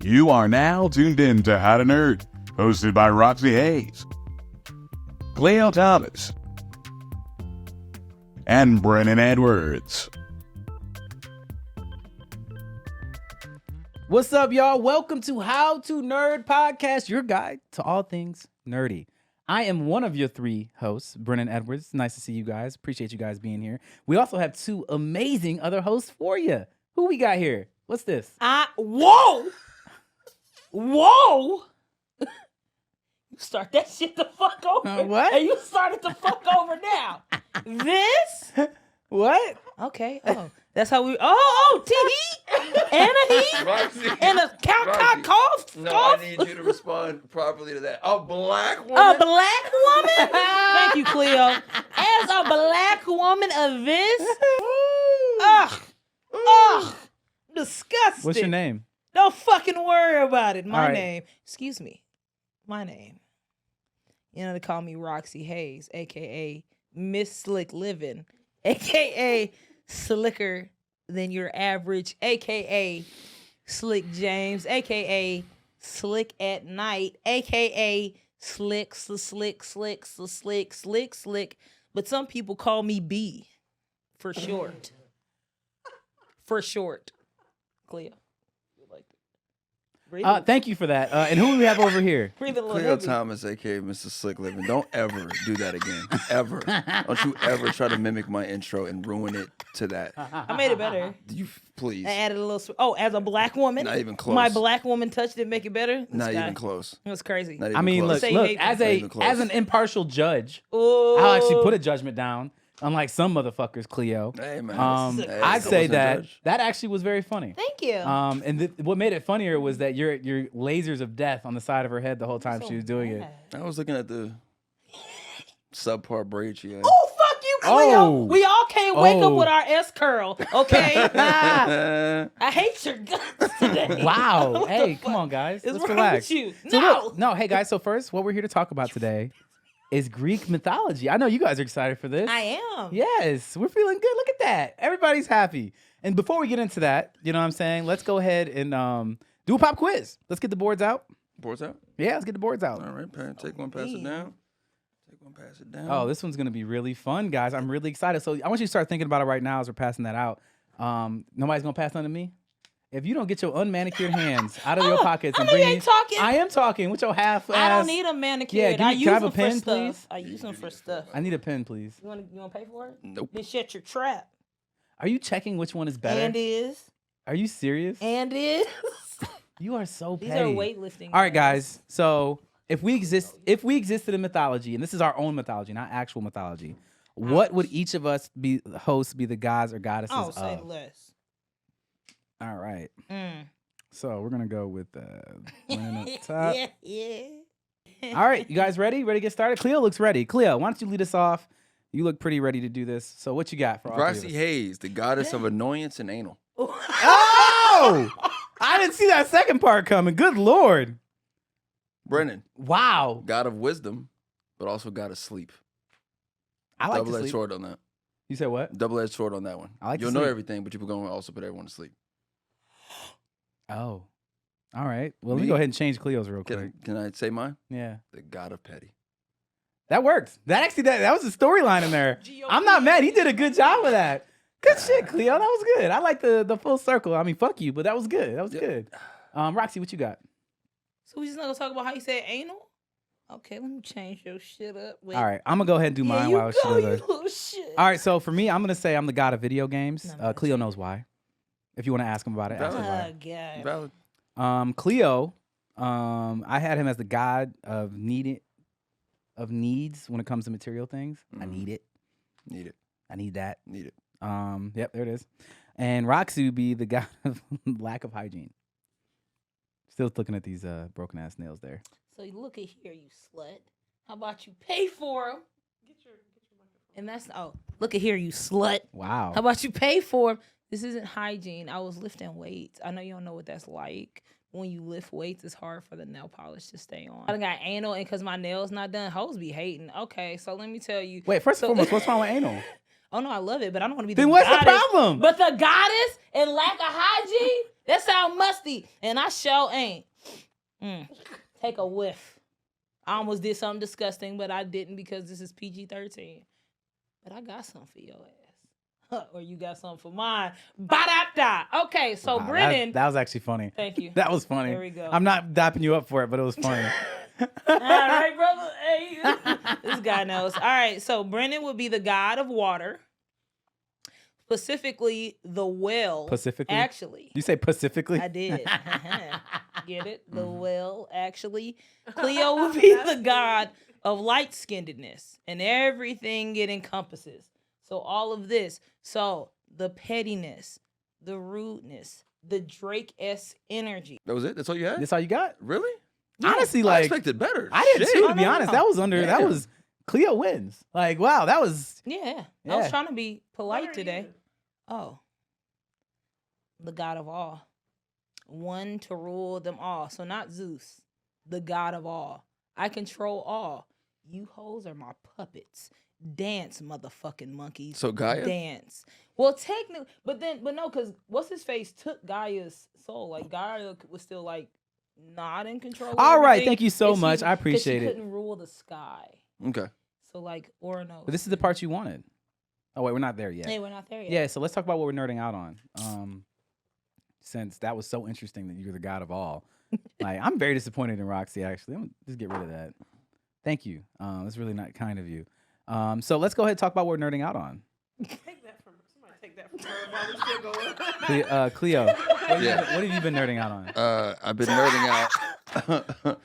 You are now tuned in to How to Nerd, hosted by Roxy Hayes, Cleo Thomas, and Brennan Edwards. What's up, y'all? Welcome to How to Nerd Podcast, your guide to all things nerdy. I am one of your three hosts, Brennan Edwards. Nice to see you guys. Appreciate you guys being here. We also have two amazing other hosts for you. Who we got here? What's this? Whoa! You start that shit the fuck over. What? And you started the fuck over now. This? What? Okay. Oh, that's how we. T-heat and a heat Roxy, and a cough. no, I need you to respond properly to that. A black woman? A black woman? Thank you, Cleo. As a black woman of this? Ugh. Disgusting. What's your name? Don't fucking worry about it. My right. name. Excuse me. My name. You know, they call me Roxy Hayes, a.k.a. Miss Slick Living, a.k.a. Slicker than your average, a.k.a. Slick James, a.k.a. Slick at Night, a.k.a. Slick. But some people call me B for short. Cleo. Thank you for that. And who do we have over here? Breathe a little Cleo heavy. Thomas, a.k.a. Mr. Slick Living. Don't ever do that again. Ever. Don't you ever try to mimic my intro and ruin it to that. I made it better. You please. I added a little. As a black woman, Not even close. My black woman touch didn't make it better. Not even close. It was crazy. Not even I mean, close. look, Not as an impartial judge, Ooh. I'll actually put a judgment down, unlike some motherfuckers, Cleo. Hey, man. Hey, I'd I say wasn't a that judge. that actually was very funny. Thank you. And what made it funnier was that your lasers of death on the side of her head the whole time she was doing it. I was looking at the subpar braid she had. Oh, fuck you, Cleo. Oh. We all can't wake up Oh. with our S curl, okay? I hate your guts today. Wow. What the Hey, fuck come on, guys. is Let's wrong relax. with you? So No. look, no, hey guys. So first, what we're here to talk about today is Greek mythology. I know you guys are excited for this. I am. Yes, we're feeling good. Look at that. Everybody's happy. And before we get into that, you know what I'm saying? Let's go ahead and do a pop quiz. Let's get the boards out. Boards out? Yeah, let's get the boards out. All right, take one, pass it down. Take one, pass it down. Oh, this one's gonna be really fun, guys. I'm really excited. So I want you to start thinking about it right now as we're passing that out. Nobody's gonna pass none to me. If you don't get your unmanicured hands out of your pockets and I know you bring ain't talking. I am talking with your half ass. I don't need a manicure. Yeah, I can use I have them a pen, for stuff. please? I use them for stuff. I need a pen, please. You want to pay for it? Nope. Then shut your trap. Are you checking which one is better? And is. Are you serious? And is. You are so These petty. are weightlifting. All right, guys. So if we existed in mythology, and this is our own mythology, not actual mythology, what would each of us be hosts be the gods or goddesses Oh, say of? less. All right. Mm. So we're gonna go with Brennan up top. Yeah. All right, you guys ready? Ready to get started? Cleo looks ready. Cleo, why don't you lead us off? You look pretty ready to do this. So what you got for all three Roxy of us? Hayes, the goddess of annoyance and anal. Oh! I didn't see that second part coming. Good Lord. Brennan, Wow. god of wisdom, but also god of sleep. I like to Double-edged sleep. sword on that. You said what? Double-edged sword on that one. I like to You'll know sleep. everything, but you're going to also put everyone to sleep. Oh. All right. Well, let me Me? go ahead and change Cleo's real quick. Can I say mine? Yeah. The god of petty. That worked. That was a storyline in there. I'm not mad. He did a good job with that. Good shit, Cleo. That was good. I like the full circle. I mean, fuck you, but that was good. That was Yep. good. Roxy, what you got? So we just not gonna talk about how you said anal? Okay, let me change your shit up. Wait. All right. I'm going to go ahead and do mine you while she go, does you hers. little shit. All right. So for me, I'm going to say I'm the god of video games. No, Cleo knows why. If you want to ask him about it, ask him Oh, about God. Valid. it. Cleo, I had him as the god of needs when it comes to material things. I need it. Need it. I need that. Need it. Yep, there it is. And Roxy would be the god of lack of hygiene. Still looking at these broken ass nails there. So you look at here, you slut. How about you pay for them? Get your microphone. And that's look at here, you slut. Wow. How about you pay for them? This isn't hygiene. I was lifting weights. I know you don't know what that's like. When you lift weights, it's hard for the nail polish to stay on. I done got anal, and because my nails not done, hoes be hating. Okay, so let me tell you. Wait, first and foremost, what's wrong with anal? Oh no, I love it, but I don't want to be Then the what's the goddess. problem? But the goddess and lack of hygiene, That sound musty. And I sure ain't. Take a whiff. I almost did something disgusting, but I didn't because this is PG-13. But I got something for your ass. Or you got something for mine. Ba-da-da. Okay, so Wow, Brennan. that was actually funny. Thank you. That was funny. There we go. I'm not dapping you up for it, but it was funny. All right, brother. Hey, this guy knows. All right, so Brennan would be the god of water. Specifically, the well. Pacifically? Actually. You say pacifically? I did. Get it? The well, actually. Cleo would be the god of light-skinnedness and everything it encompasses. So all of this. So the pettiness, the rudeness, the Drake-esque energy. That was it? That's all you had? That's all you got? Really? Honestly, I like expected better. I did Shit. too, to be No, honest. no. That was that Damn. was Cleo wins. Like, wow, that was Yeah. I Yeah. was trying to be polite today. Oh. The god of all. One to rule them all. So not Zeus, the god of all. I control all. You hoes are my puppets. Dance, motherfucking monkeys. So Gaia? Dance. Well, technically, but no, because what's his face took Gaia's soul. Like Gaia was still like not in control. Of all right. everything, Thank you so 'cause she- much. I 'cause appreciate she it. couldn't rule the sky. Okay. So like Uranos. But this is the part you wanted. Oh wait, we're not there yet. Hey, we're not there yet. Yeah, so let's talk about what we're nerding out on. Since that was so interesting that you're the god of all. Like, I'm very disappointed in Roxy, actually. I'm gonna just get rid of that. Thank you. That's really not kind of you. So let's go ahead and talk about what we're nerding out on. Take that from somebody. Take that from her while we still going. Cleo, what Yeah. have you been nerding out on? I've been nerding out.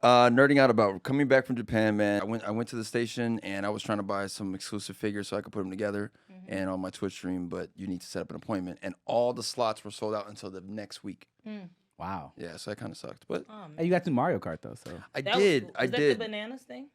Nerding out about coming back from Japan, man. I went to the station and I was trying to buy some exclusive figures so I could put them together and on my Twitch stream, but you need to set up an appointment. And all the slots were sold out until the next week. Wow. Yeah, so that kind of sucked. But Hey, you got to Mario Kart though, so I That was did. cool. I Was that did. the bananas thing?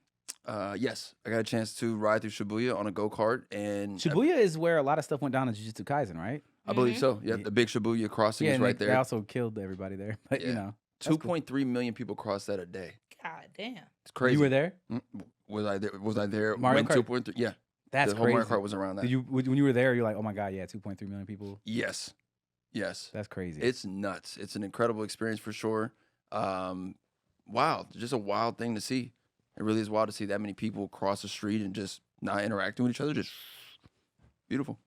Yes, I got a chance to ride through Shibuya on a go-kart. And Shibuya is where a lot of stuff went down in Jujutsu Kaisen, right? I believe so. Yeah, the big Shibuya crossing is and right they there. also killed everybody there, but you Yeah. know, that's cool. 2.3 million people cross that a day. God damn. It's crazy. You were there? Was I there? Was I there? Mario when Kart? 2.3? Yeah. That's the whole crazy. Mario Kart was around that. Did you when you were there? You're like, oh my god, yeah, 2.3 million people. Yes. Yes. That's crazy. It's nuts. It's an incredible experience for sure. Wild. Just a wild thing to see. It really is wild to see that many people cross the street and just not interacting with each other. Just beautiful.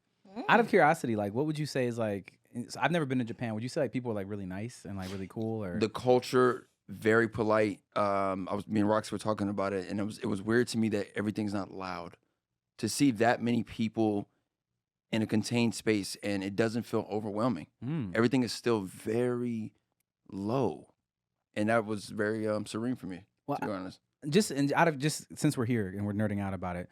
Out of curiosity, like, what would you say is like? So I've never been to Japan. Would you say like people are like really nice and like really cool, or The culture, very polite. Me and Roxy were talking about it, and it was weird to me that everything's not loud. To see that many people in a contained space and it doesn't feel overwhelming. Everything is still very low, and that was very serene for me. Well, to be honest. just since we're here and we're nerding out about it,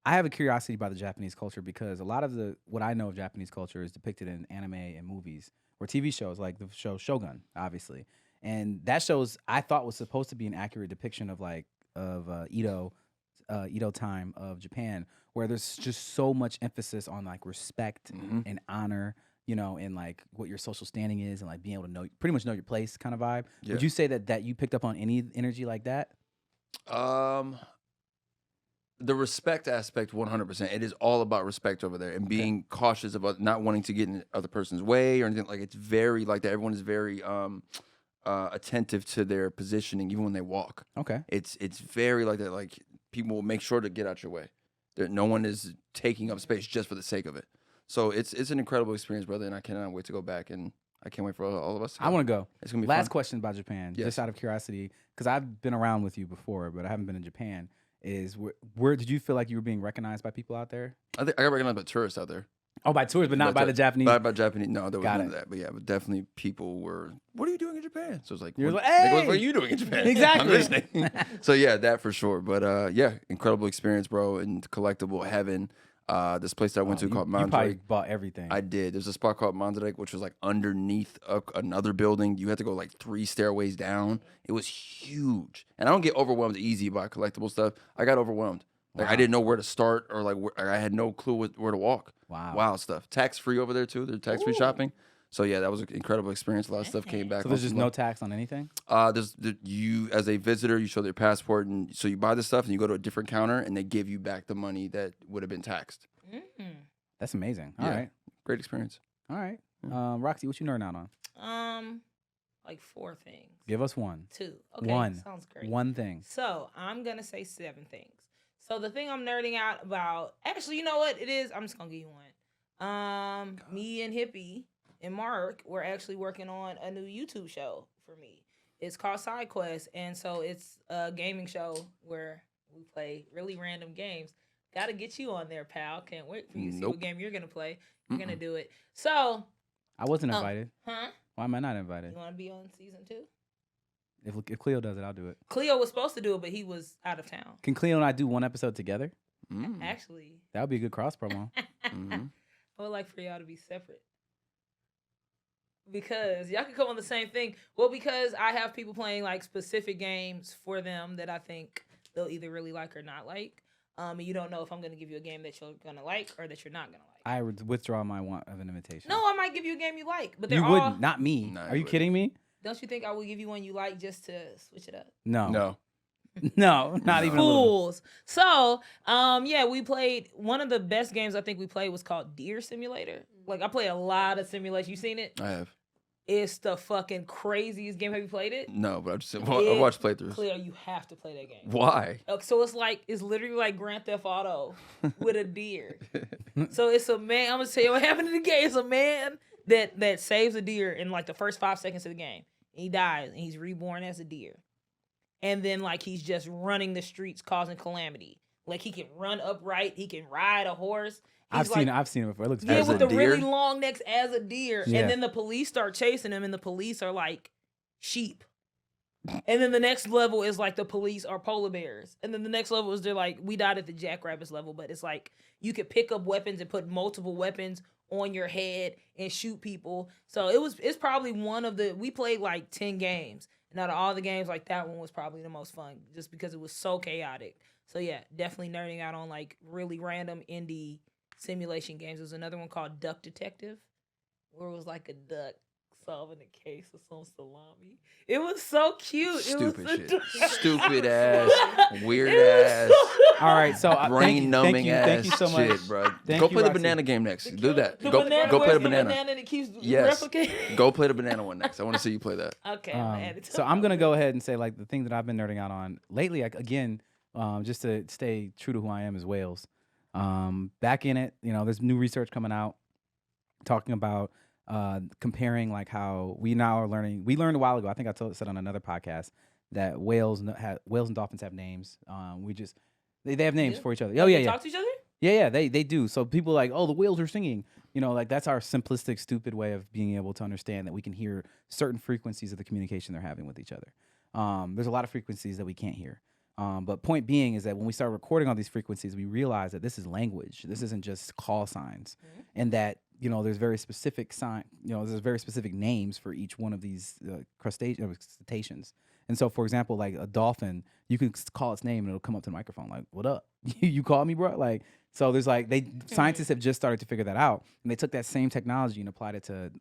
I have a curiosity about the Japanese culture because a lot of what I know of Japanese culture is depicted in anime and movies or TV shows, like the show Shogun, obviously. And that shows I thought was supposed to be an accurate depiction of Edo time of Japan, where there's just so much emphasis on like respect and honor, you know, and like what your social standing is and like being able to pretty much know your place kind of vibe. Yeah. Would you say that you picked up on any energy like that? The respect aspect, 100%. It is all about respect over there and being cautious about not wanting to get in the other person's way or anything. Like, it's very like that. Everyone is very attentive to their positioning, even when they walk. Okay. It's very like that. Like, people will make sure to get out your way. No one is taking up space just for the sake of it. So it's an incredible experience, brother, and I cannot wait to go back, and I can't wait for all of us to go. I want to go. It's gonna be Last fun. question about Japan, Yes. just out of curiosity, because I've been around with you before, but I haven't been in Japan. Is where did you feel like you were being recognized by people out there? I think I got recognized by tourists out there. Oh, by tourists, but not by the Japanese. By Japanese. No, there was Got none of it. that. But yeah, but definitely people were, what are you doing in Japan? So it's like, You're what, like, like, "Hey!" what are you doing in Japan? Exactly. I'm listening. So yeah, that for sure. But yeah, incredible experience, bro. And collectible heaven. This place that I went to called You probably Mandrake. bought everything. I did. There's a spot called Mandrake, which was like underneath another building. You had to go like 3 stairways down. It was huge. And I don't get overwhelmed easy by collectible stuff. I got overwhelmed. Like, I didn't know where to start, or like I had no clue where to walk. Wow. Wild stuff. Tax free over there too. They're tax free shopping. So yeah, that was an incredible experience. A lot of stuff came back. So there's just no tax on anything? You as a visitor, you show their passport, and so you buy the stuff, and you go to a different counter, and they give you back the money that would have been taxed. That's amazing. All Yeah. right. Great experience. All right. Roxy, what you nerding out on? Like 4 things. Give us one. 2. Okay, One. sounds great. One thing. So I'm gonna say 7 things. So the thing I'm nerding out about, actually, you know what it is? I'm just gonna give you one. Me and Hippie and Mark were actually working on a new YouTube show for me. It's called Side Quest, and so it's a gaming show where we play really random games. Got to get you on there, pal. Can't wait for you to see what game you're gonna play. You're gonna do it. So I wasn't invited. huh? Why am I not invited? You want to be on season 2? If Cleo does it, I'll do it. Cleo was supposed to do it, but he was out of town. Can Cleo and I do one episode together? Actually, That would be a good cross promo. I would like for y'all to be separate. Because y'all can come on the same thing. Well, because I have people playing like specific games for them that I think they'll either really like or not like. And you don't know if I'm going to give you a game that you're going to like or that you're not going to like. I would withdraw my want of an invitation. No, I might give you a game you like, but they're You all... wouldn't. Not me. No, Are you you wouldn't. kidding me? Don't you think I will give you one you like just to switch it up? No. No. No, not even a little. Fools. So, yeah, we played... One of the best games I think we played was called Deer Simulator. Like, I play a lot of simulation. You seen it? I have. It's the fucking craziest game. Have you played it? No, but I watched playthroughs. Cleo, you have to play that game. Why? So it's literally like Grand Theft Auto with a deer. So it's a man. I'm gonna tell you what happened in the game. It's a man that saves a deer in like the first 5 seconds of the game. He dies and he's reborn as a deer. And then like he's just running the streets causing calamity. Like he can run upright. He can ride a horse. I've seen it before. It looks Yeah, As with a the really deer? long necks as a deer. Yeah. And then the police start chasing him, and the police are like sheep. And then the next level is like the police are polar bears. And then the next level is they're like, we died at the jackrabbits level, but it's like you could pick up weapons and put multiple weapons on your head and shoot people. So it's probably one of we played like 10 games. And out of all the games, like that one was probably the most fun just because it was so chaotic. So yeah, definitely nerding out on like really random indie simulation games. There's another one called Duck Detective, where it was like a duck solving a case of some salami. It was so cute. Stupid it was shit. Stupid ass. Weird It was ass. so- All right, so Brain numbing ass thank you so much. shit, bro. Thank Go you, play the Roxy. banana game next. Do that. The Go banana, play where's the banana. that keeps Yes. replicating. Go play the banana one next. I want to see you play that. Okay, I'm gonna add it to So I'm gonna go ahead and say like the thing that I've been nerding out on lately. Again, just to stay true to who I am is whales. Back in it, there's new research coming out talking about comparing like how we now are learning. We learned a while ago. I think I said on another podcast that whales and dolphins have names. They have names Yeah? for each other. They Oh yeah. talk to each other? Yeah, they do. So people are like, oh, the whales are singing. Like that's our simplistic, stupid way of being able to understand that we can hear certain frequencies of the communication they're having with each other. There's a lot of frequencies that we can't hear. But point being is that when we start recording all these frequencies, we realize that this is language. This isn't just call signs, and that there's very specific there's very specific names for each one of these cetaceans. And so, for example, like a dolphin, you can call its name and it'll come up to the microphone like, "What up? You call me, bro?" Like, so there's like scientists have just started to figure that out, and they took that same technology and applied it to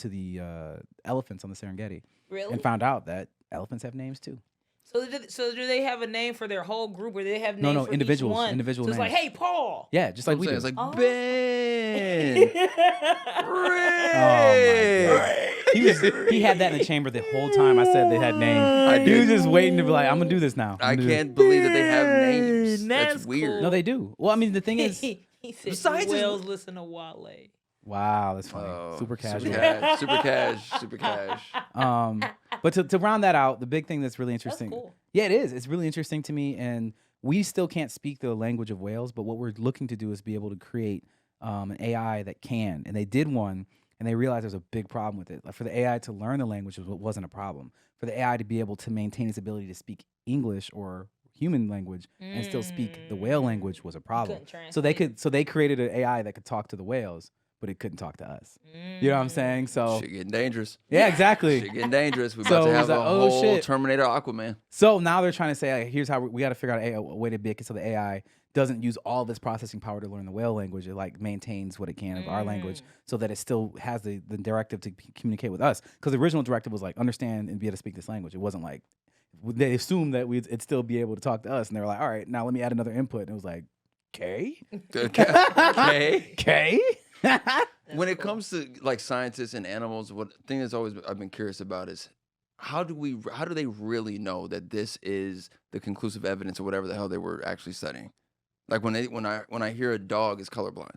the elephants on the Serengeti, Really? and found out that elephants have names too. So do they have a name for their whole group, or do they have No, names for individuals, each one? individual So it's like, names. hey, Paul. Yeah, just like we do. It's like Oh. Ben. He had that in the chamber the whole time I said they had names. I He was did. just waiting to be like, I'm gonna do this now. I I'm gonna do can't believe that they have names. That's That's weird. this. No, they do. Well, I mean, the thing is, he said, Science is- whales listen to Wale. wow, that's funny. Oh, Super casual. Super cash. But to round that out, the big thing that's really interesting. cool. Yeah, it is. It's really interesting to me, and we still can't speak the language of whales. But what we're looking to do is be able to create an AI that can. And they did one, and they realized there's a big problem with it. Like for the AI to learn the language wasn't a problem. For the AI to be able to maintain its ability to speak English or human language and still speak the whale language was a problem. couldn't So they translate. created an AI that could talk to the whales, but it couldn't talk to us. You know what I'm saying? So Shit getting dangerous. yeah, exactly. Shit getting dangerous. We So about to it have was a like, oh, whole shit. Terminator Aquaman. So now they're trying to say, like, here's how we got to figure out a way to make it so the AI doesn't use all this processing power to learn the whale language. It like maintains what it can of our language, so that it still has the directive to communicate with us. Because the original directive was like understand and be able to speak this language. It wasn't like they assumed that it'd still be able to talk to us, and they were like, all right, now let me add another input. And it was like, K. Okay. K. when it comes to like scientists and animals, what thing that's always I've been curious about is how do they really know that this is the conclusive evidence or whatever the hell they were actually studying? Like when I hear a dog is colorblind,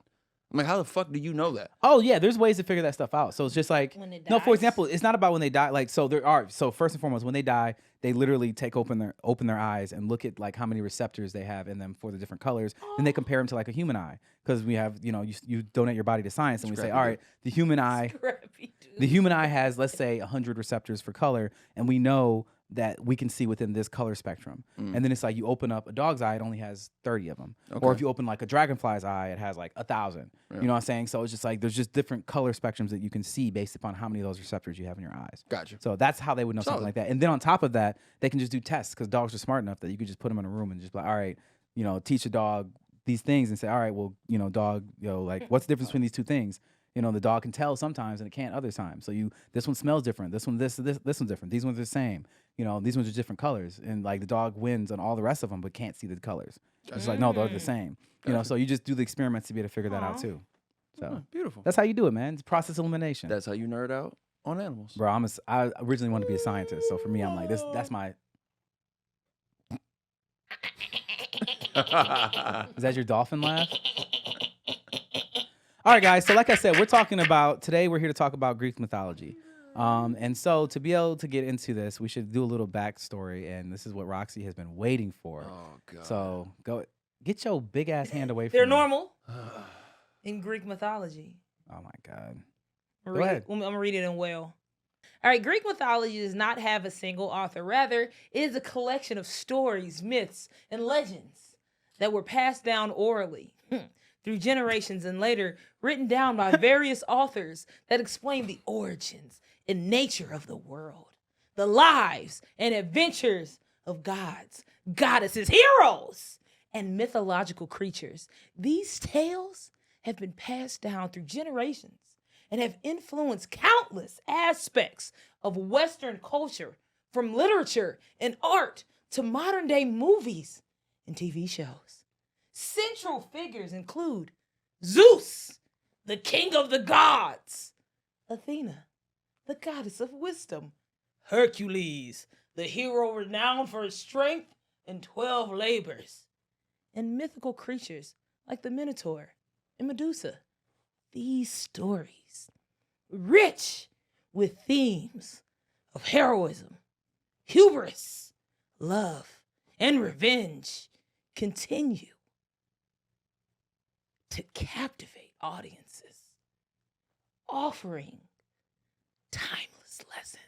I'm like, how the fuck do you know that? Oh yeah, there's ways to figure that stuff out. So it's just like When it no, for dies? example, it's not about when they die. Like so there are so first and foremost, when they die, they literally open their eyes and look at like how many receptors they have in them for the different colors. Then they compare them to like a human eye because we have you donate your body to science and we say Scrappy all right, the human eye Scrappy dude. the human eye has let's say 100 receptors for color and we know that we can see within this color spectrum. And then it's like you open up a dog's eye, it only has 30 of them. Or Okay. if you open like a dragonfly's eye, it has like 1,000. You know what I'm saying? So it's just like there's just different color spectrums that you can see based upon how many of those receptors you have in your eyes. Gotcha. So that's how they would know something Solid. like that. And then on top of that, they can just do tests because dogs are smart enough that you could just put them in a room and just be like, all right, teach a dog these things and say, all right, well, dog, like what's the difference between these two things? The dog can tell sometimes and it can't other times. So this one smells different. This one, this one's different. These ones are the same. These ones are different colors. And like the dog wins on all the rest of them, but can't see the colors. It's like, no, they're the same. So you just do the experiments to be able to figure that out too. So Beautiful. that's how you do it, man. It's process elimination. That's how you nerd out on animals. Bro, I originally wanted to be a scientist. So for me, I'm like, that's my, is that your dolphin laugh? All right, guys. So like I said, today we're here to talk about Greek mythology. And so to be able to get into this, we should do a little backstory. And this is what Roxy has been waiting for. Oh god. So go get your big ass hand away from They're me. normal in Greek mythology. Oh my God. Go ahead. I'm gonna read it in Well. All right, Greek mythology does not have a single author. Rather, it is a collection of stories, myths, and legends that were passed down orally through generations and later written down by various authors that explain the origins and nature of the world, the lives and adventures of gods, goddesses, heroes, and mythological creatures. These tales have been passed down through generations and have influenced countless aspects of Western culture, from literature and art to modern day movies and TV shows. Central figures include Zeus, the king of the gods, Athena, the goddess of wisdom, Hercules, the hero renowned for his strength and 12 labors, and mythical creatures like the Minotaur and Medusa. These stories, rich with themes of heroism, hubris, love, and revenge, continue to captivate audiences, offering timeless lessons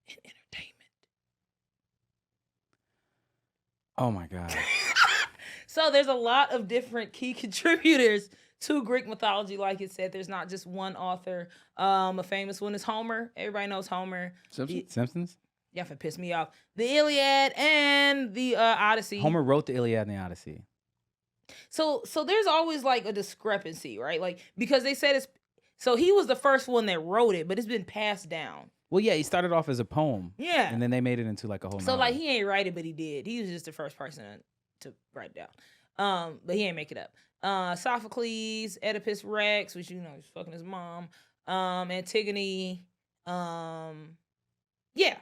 in entertainment. Oh my God. So there's a lot of different key contributors to Greek mythology. Like it said, there's not just one author. A famous one is Homer. Everybody knows Homer. Simpsons? Yeah, if it pissed me off. The Iliad and the Odyssey. Homer wrote the Iliad and the Odyssey. So there's always like a discrepancy, right? Like, because they said so he was the first one that wrote it, but it's been passed down. Well, yeah, he started off as a poem. Yeah. And then they made it into like a whole So novel. like he ain't write it, but he did. He was just the first person to write it down. But he ain't make it up. Sophocles, Oedipus Rex, which he's fucking his mom. Antigone. Yeah.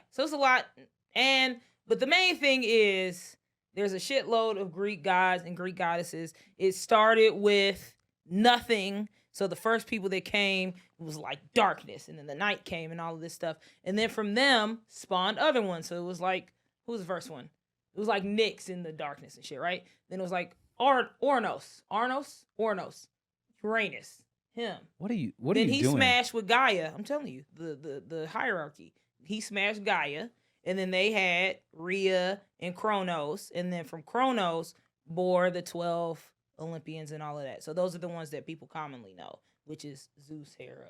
So it's a lot. But the main thing is there's a shitload of Greek gods and Greek goddesses. It started with nothing. So the first people that came was like darkness, and then the night came and all of this stuff. And then from them spawned other ones. So it was like, who was the first one? It was like Nyx in the darkness and shit, right? Then it was like Uranus, Uranus, him. What are you Then he doing? smashed with Gaia. I'm telling you, the hierarchy. He smashed Gaia, and then they had Rhea and Kronos, and then from Kronos bore the 12 Olympians and all of that. So those are the ones that people commonly know, which is Zeus, Hera,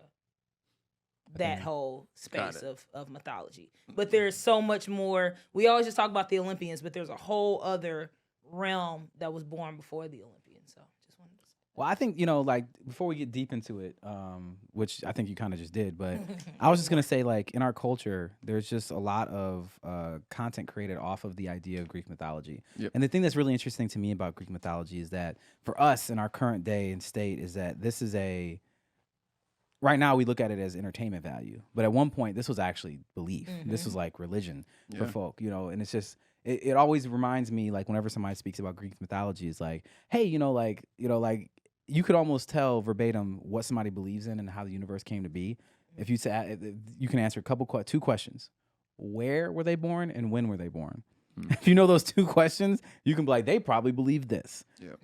that whole space of mythology. But there's so much more. We always just talk about the Olympians, but there's a whole other realm that was born before the Olympians. So just wanted to say. Well, I think, like before we get deep into it, which I think you kind of just did, but I was just going to say, like, in our culture, there's just a lot of content created off of the idea of Greek mythology. Yep. And the thing that's really interesting to me about Greek mythology is that for us in our current day and state is that this is a right now we look at it as entertainment value, but at one point this was actually belief. This was like religion for Yeah. folk, and it's just it always reminds me, like, whenever somebody speaks about Greek mythology, it's like, hey, like you could almost tell verbatim what somebody believes in and how the universe came to be. If you say, you can answer two questions: where were they born and when were they born? If you know those two questions, you can be like, they probably believe this. Yeah.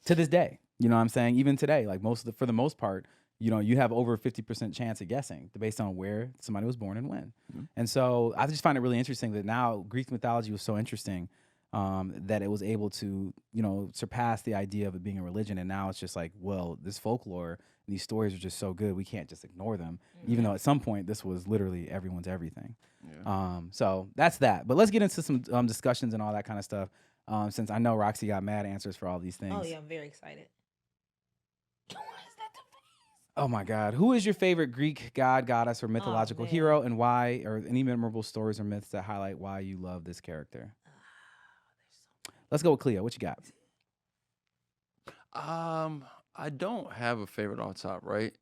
To this day, you know what I'm saying? Even today, like for the most part, you have over 50% chance of guessing based on where somebody was born and when. And so I just find it really interesting that now Greek mythology was so interesting that it was able to, surpass the idea of it being a religion. And now it's just like, well, this folklore and these stories are just so good, we can't just ignore them, even though at some point this was literally everyone's everything. Yeah. So that's that. But let's get into some discussions and all that kind of stuff. Since I know Roxy got mad answers for all these things. Oh yeah, I'm very excited. What is that? Oh my God. Who is your favorite Greek god, goddess, or mythological man. hero, and why, or any memorable stories or myths that highlight why you love this character? Let's go with Cleo. What you got? I don't have a favorite on top, right?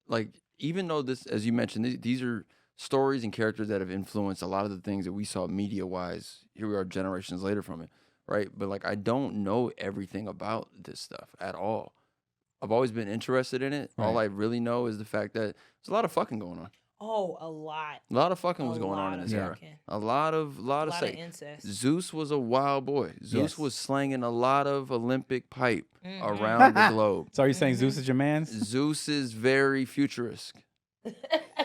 Like, even though this, as you mentioned, these are stories and characters that have influenced a lot of the things that we saw media-wise. Here we are generations later from it, right? But, like, I don't know everything about this stuff at all. I've always been interested in it. Right. All I really know is the fact that there's a lot of fucking going on. Oh, a lot. A lot of fucking was going on in lot this of era. fucking. A lot of sex. Incest. Zeus was a wild boy. Zeus Yes. was slanging a lot of Olympic pipe Mhm. around the globe. So are you saying Zeus is your man? Zeus is very futuristic.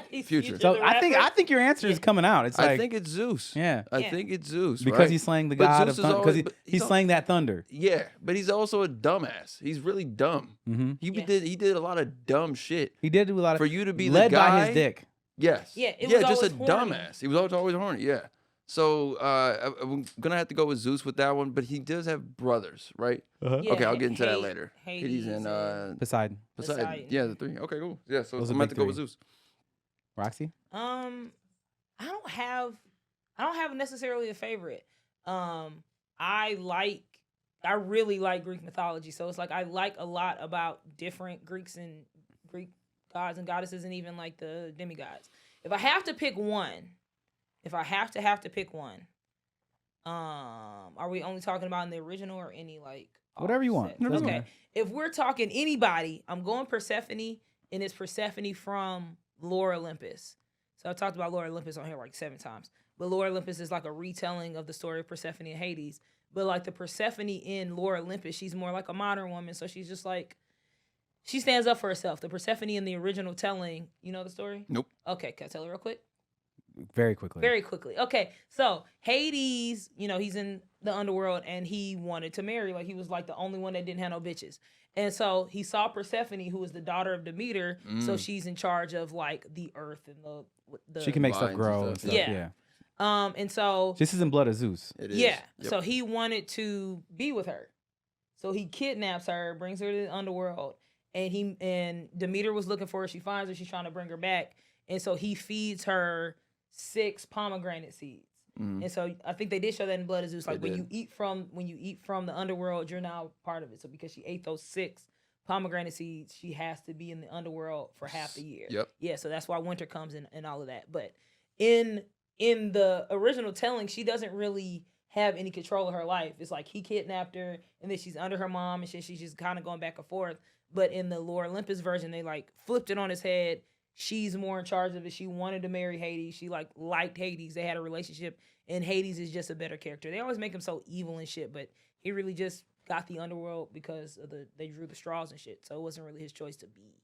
He's Future. So the I rapper. think your answer is coming out. It's like, I think it's Zeus. yeah, I Yeah. think it's Zeus. because right? he's slaying the But god Zeus of is thunder. Because always- but he's he's al- slaying that thunder. Yeah, but he's also a dumbass. He's really dumb. Mm-hmm. Yeah. He did a lot of dumb shit. He did do a lot of For you to be led the guy, by his dick. Yes. Yeah, it was just a always horny. dumbass. He was always horny. Yeah. So I'm gonna have to go with Zeus with that one, but he does have brothers, right? Yeah, Okay, I'll get into that Hades- later. Hades and Poseidon. Poseidon. Poseidon. Yeah, the three. Okay, cool. Yeah, so Those are I'm gonna have big to go with three. Zeus. Roxy. I don't have necessarily a favorite. I really like Greek mythology, so it's like I like a lot about different Greeks and Greek gods and goddesses, and even like the demigods. If I have to pick one, are we only talking about in the original or any like Whatever you want. offsets? Doesn't Okay, matter. if we're talking anybody, I'm going Persephone, and it's Persephone from Lore Olympus. So I talked about Lore Olympus on here like 7 times. But Lore Olympus is like a retelling of the story of Persephone and Hades. But like the Persephone in Lore Olympus, she's more like a modern woman. So she's just like, she stands up for herself. The Persephone in the original telling, you know the story? Nope. Okay, can I tell it real quick? Very quickly. Very quickly. Okay, so Hades, he's in the underworld and he wanted to marry. Like, he was like the only one that didn't have no bitches. And so he saw Persephone, who is the daughter of Demeter. So she's in charge of like the earth and the She can make stuff Vines and grow stuff. and stuff. Yeah. Yeah. and so This is in Blood of Zeus. It is. yeah, Yep. so he wanted to be with her. So he kidnaps her, brings her to the underworld, and Demeter was looking for her. She finds her. She's trying to bring her back, and so he feeds her 6 pomegranate seeds. And so I think they did show that in Blood of Zeus. Like They when did. you eat from the underworld, you're now part of it. So because she ate those 6 pomegranate seeds, she has to be in the underworld for half the year. Yep. Yeah, so that's why winter comes and all of that. But in the original telling, she doesn't really have any control of her life. It's like he kidnapped her, and then she's under her mom, and she's just kind of going back and forth. But in the Lore Olympus version, they like flipped it on his head. She's more in charge of it. She wanted to marry Hades. She liked Hades. They had a relationship, and Hades is just a better character. They always make him so evil and shit, but he really just got the underworld because of they drew the straws and shit. So it wasn't really his choice to be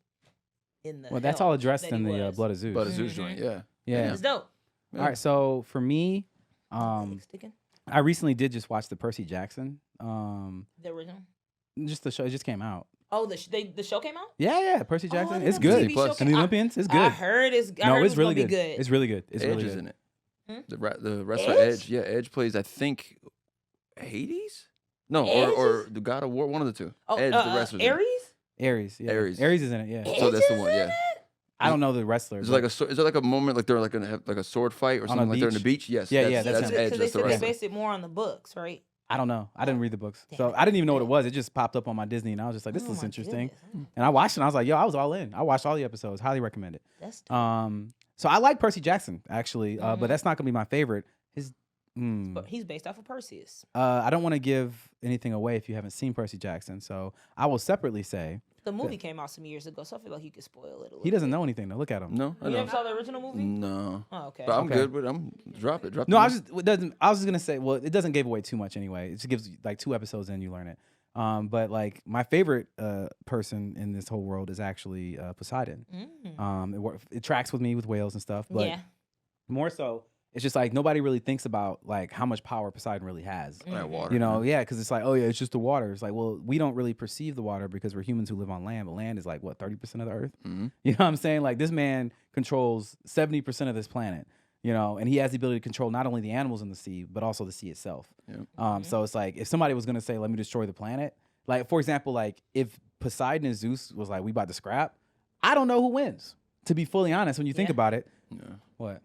in the. Well, that's hell all addressed that in he the was. Blood of Zeus. But a Zeus joint, yeah. Yeah. It's dope. All right. So for me, Sticking I recently did just watch the Percy Jackson. the original. Just the show. It just came out. Oh, the show came out. Yeah. Percy Oh, I Jackson. didn't it's know the good. TV show And came the out. Olympians. It's I good. heard it's. I No, heard it's really gonna good. Be good. It's really good. It's Edge really is good. Hmm? in it. The wrestler Edge? Edge. Yeah, Edge plays, I think, Hades? No, Edge or the God of War, one of the two. Oh, Edge, the wrestler. Ares. Ares. Yeah. Ares. Ares is in it. Yeah. So that's the Edge one, is yeah. in it? I don't know the wrestler. Is but- there like a moment like they're like gonna have like a sword fight or On a something like they're in the beach? beach? Yes. Yeah, that's, yeah, that's that's him. Edge. Because they That's the said they wrestler. based it more on the books, right? I don't know. I didn't read the books, Damn so it. I didn't even know what it was. It just popped up on my Disney, and I was just like, "This Oh looks my interesting." goodness. And I watched it. And I was like, "Yo, I was all in. I watched all the episodes. Highly recommend it." That's dope. So I like Percy Jackson actually, Mhm. but that's not gonna be my favorite. His, But he's based off of Perseus. I don't want to give anything away if you haven't seen Percy Jackson, so I will separately say The movie came out some years ago, so I feel like you could spoil it a little. he doesn't know anything. To look at him. No, I You never don't. saw the original movie? No. Oh, okay. But I'm Okay. good with I'm drop it. No, I was just gonna say. Well, it doesn't give away too much anyway. It just gives like 2 episodes in, you learn it. But like my favorite person in this whole world is actually Poseidon. It tracks with me with whales and stuff, but Yeah. more so, it's just like nobody really thinks about like how much power Poseidon really has. That water. You know, yeah, because it's like, oh yeah, it's just the water. It's like, well, we don't really perceive the water because we're humans who live on land, but land is like what 30% of the earth. Mhm. You know what I'm saying? Like this man controls 70% of this planet. You know, and he has the ability to control not only the animals in the sea, but also the sea itself. Yep. So it's like if somebody was gonna say, "Let me destroy the planet," like for example, like if Poseidon and Zeus was like, "We about to scrap," I don't know who wins. To be fully honest, when you think Yeah. about it, Yeah. what?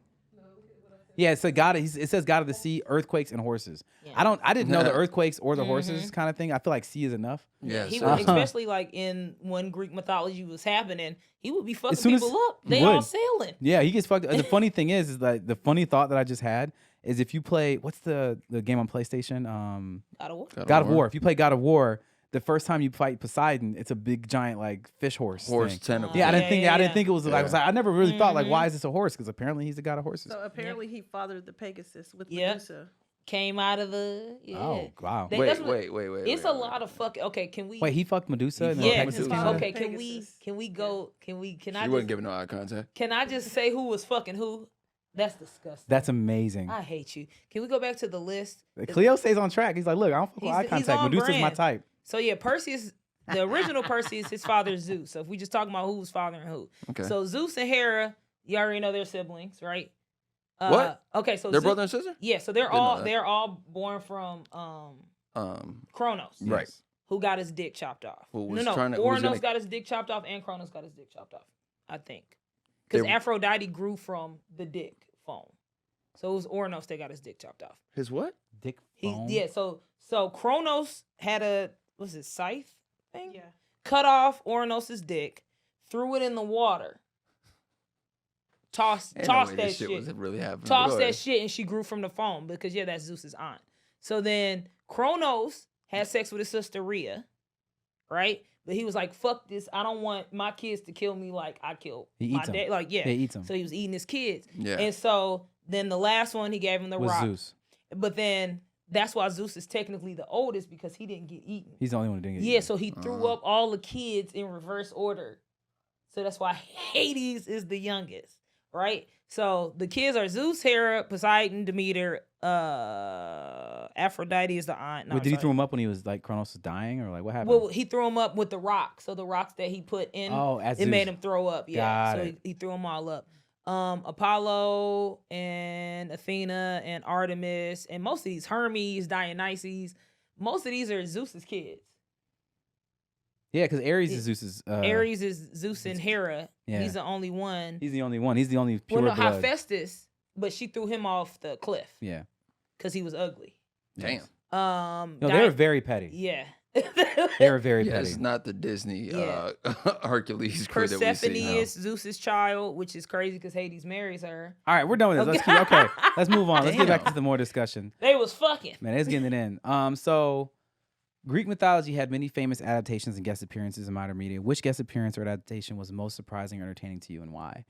Yeah, it's a god. It says god of the sea, earthquakes, and horses. Yeah. I didn't know the earthquakes or the horses kind of thing. I feel like sea is enough. Yeah. He so- would, especially like in when Greek mythology was happening, he would be fucking soon as- people up. he They all would. sailing. Yeah, he gets fucked. And the funny thing is like the funny thought that I just had is if you play what's the game on PlayStation? God of War. God of War. If you play God of War, the first time you fight Poseidon, it's a big giant like fish horse. Horse thing. tentacle. Yeah, I didn't Yeah, think yeah, I didn't yeah. think it was like I was like I never really thought like why is this a horse? Because apparently he's the god of horses. So apparently he fathered the Pegasus with Yeah. Medusa. Came out of the Oh wow. They- Wait, that's what- wait. It's wait, a wait. lot of fucking. Okay, can we? Wait, he fucked Medusa. And Yeah. then His Pegasus father. came out? Okay, Pegasus. can we go? Can She I wasn't just, giving no eye contact. can I just say who was fucking who? That's disgusting. That's amazing. I hate you. Can we go back to the list? Cleo stays on track. He's like, look, I don't fuck with He's- eye he's contact. on Medusa's my brand. type. So yeah, Perseus, the original Perseus, his father is Zeus. So if we just talking about who's fathering who, Okay. so Zeus and Hera, you already know they're siblings, right? What? Okay, so Their Zeus- brother and sister? Yeah, so Didn't know that. they're all born from Kronos, Right. who got his dick chopped off. Who No, was no, trying to- who was Uranos gonna- got his dick chopped off, and Kronos got his dick chopped off. I think because They- Aphrodite grew from the dick phone, so it was Uranos that got his dick chopped off. His what? Dick He bone. yeah, so Kronos had a what's it scythe thing? Yeah. Cut off Uranos' dick, threw it in the water, tossed Ain't no way that this shit. was really happening. Tossed Go that ahead. shit, and she grew from the foam because yeah, that's Zeus's aunt. So then Kronos had sex with his sister Rhea, right? But he was like, "Fuck this! I don't want my kids to kill me like I killed He my eats 'em. dad." Like yeah, He eats 'em. So he was eating his kids, Yeah. and so then the last one he gave him the Was rock. Zeus. But then that's why Zeus is technically the oldest because he didn't get eaten. He's the only one who didn't get Yeah, eaten. so he threw up all the kids in reverse order. So that's why Hades is the youngest, right? So the kids are Zeus, Hera, Poseidon, Demeter, Aphrodite is the aunt. No, Wait, did he sorry. throw him up when he was like Kronos was dying, or like what happened? Well, he threw him up with the rock. So the rocks that he put in, Oh, as it made Zeus. him throw up. Yeah, Got so it. he threw them all up. Apollo and Athena and Artemis and most of these Hermes, Dionysus, most of these are Zeus's kids. Yeah, because Ares is Zeus's. Ares is Zeus and Hera. Yeah. He's the only one. He's the only one. He's the only pure Well, no, blood. Hephaestus, but she threw him off the cliff Yeah. because he was ugly. Damn. No, they were very petty. Yeah. They were very Yeah, petty. it's not the Disney Yeah. Hercules crew that we Persephone see. is Zeus's child, which is crazy because Hades marries her. All right, we're done with this. Okay. Okay, let's move on. Let's get back Damn. to the more discussion. They was fucking. Man, it's getting it in. So Greek mythology had many famous adaptations and guest appearances in modern media. Which guest appearance or adaptation was most surprising or entertaining to you, and why?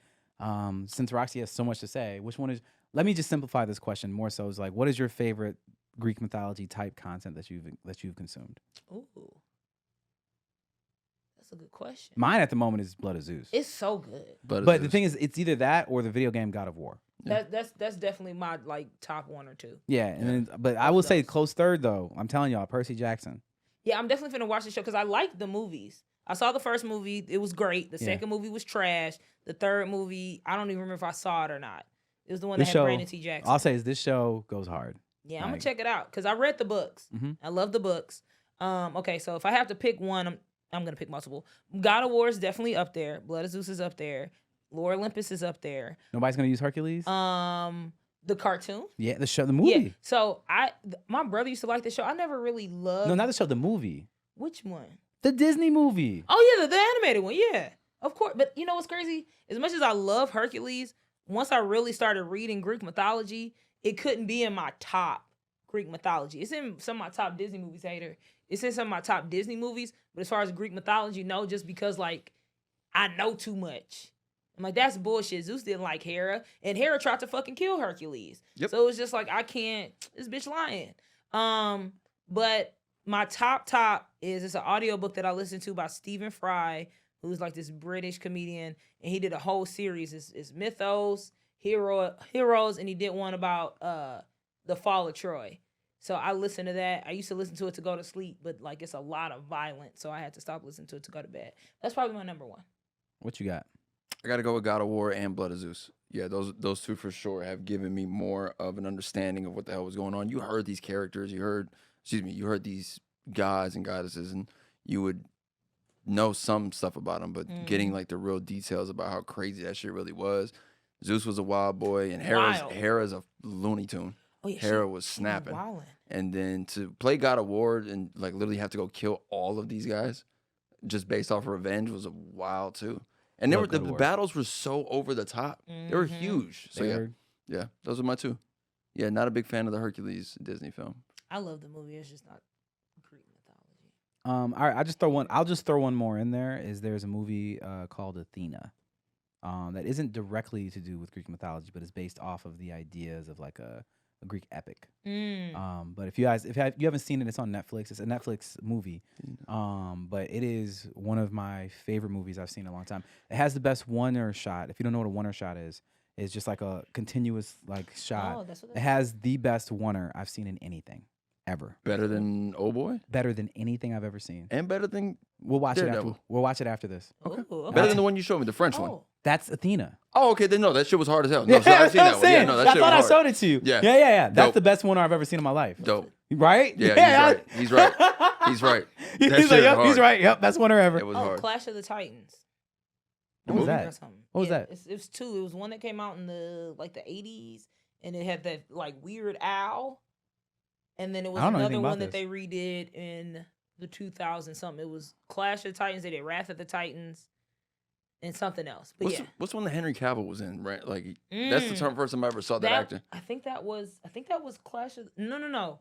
Since Roxy has so much to say, which one is? Let me just simplify this question more. So, it's like, what is your favorite Greek mythology type content that you've consumed? Ooh. That's a good question. Mine at the moment is Blood of Zeus. It's so good. But the thing is, it's either that or the video game God of War. That's definitely my like top one or two. Yeah, and then, but I will say close third though. I'm telling y'all, Percy Jackson. Yeah, I'm definitely finna watch the show because I like the movies. I saw the first movie; it was great. The Yeah. second movie was trash. The third movie, I don't even remember if I saw it or not. It was the one This that show, had Brandon T. Jackson. I'll say is this show goes hard. Yeah, I'm like- gonna check it out because I read the books. Mhm. I love the books. Okay, so if I have to pick one, I'm gonna pick multiple. God of War is definitely up there. Blood of Zeus is up there. Lord Olympus is up there. Nobody's gonna use Hercules. The cartoon? Yeah, the show, the Yeah. movie. So my brother used to like the show. I never really loved. No, not the show, the movie. Which one? The Disney movie. Oh yeah, the animated one. Yeah, of course. But you know what's crazy? As much as I love Hercules, once I really started reading Greek mythology, it couldn't be in my top Greek mythology. It's in some of my top Disney movies. Hater. It's in some of my top Disney movies. But as far as Greek mythology, no, just because like I know too much. I'm like, that's bullshit. Zeus didn't like Hera, and Hera tried to fucking kill Hercules. Yep. So it was just like, I can't, this bitch lying. But my top is, it's an audiobook that I listened to by Stephen Fry, who's like this British comedian, and he did a whole series. It's Mythos, Heroes, and he did one about the fall of Troy. So I listened to that. I used to listen to it to go to sleep, but like it's a lot of violence, so I had to stop listening to it to go to bed. That's probably my number one. What you got? I got to go with God of War and Blood of Zeus. Yeah, those two for sure have given me more of an understanding of what the hell was going on. You heard these characters, you heard these gods and goddesses, and you would know some stuff about them, but getting like the real details about how crazy that shit really was. Zeus was a wild boy, and Hera's a Looney Tune. Oh, yeah, Hera was snapping. And then to play God of War and like literally have to go kill all of these guys just based off of revenge was wild too. And they were, the battles were so over the top. They were huge. So yeah, those are my two. Yeah, not a big fan of the Hercules Disney film. I love the movie. It's just not Greek mythology. All right, I'll just throw one more in there. There's a movie called Athena, that isn't directly to do with Greek mythology, but is based off of the ideas of like a Greek epic. But if you haven't seen it, it's on Netflix. It's a Netflix movie. But it is one of my favorite movies I've seen in a long time. It has the best one-er shot. If you don't know what a one-er shot is, it's just like a continuous like shot. Oh, that's what it has the best one-er I've seen in anything ever. Better than Oh Boy? Better than anything I've ever seen. And better than We'll watch Daredevil. it after. We'll watch it after this. Okay. Ooh, okay. Better than the one you showed me, the French one. That's Athena. Oh, okay. Then no, that shit was hard as hell. No, so I've seen that one. Yeah, no, that I shit thought I was hard. showed it to you. Yeah. That's Dope. the best one I've ever seen in my life. Dope. Right? Yeah, he's right. He's right. That He's shit like, yep, hard. he's right. Yep, best one ever. It was Oh, hard. Clash of the Titans. What was Or that? something. What was that? It was two. It was one that came out in the 80s, and it had that like weird owl. And then it was I don't know another anything about one that this. they redid in the 2000 something. It was Clash of the Titans. They did Wrath of the Titans, and something else. But What's one that Henry Cavill was in? Right, like that's the first time I ever saw that actor. I think that was Clash of. No.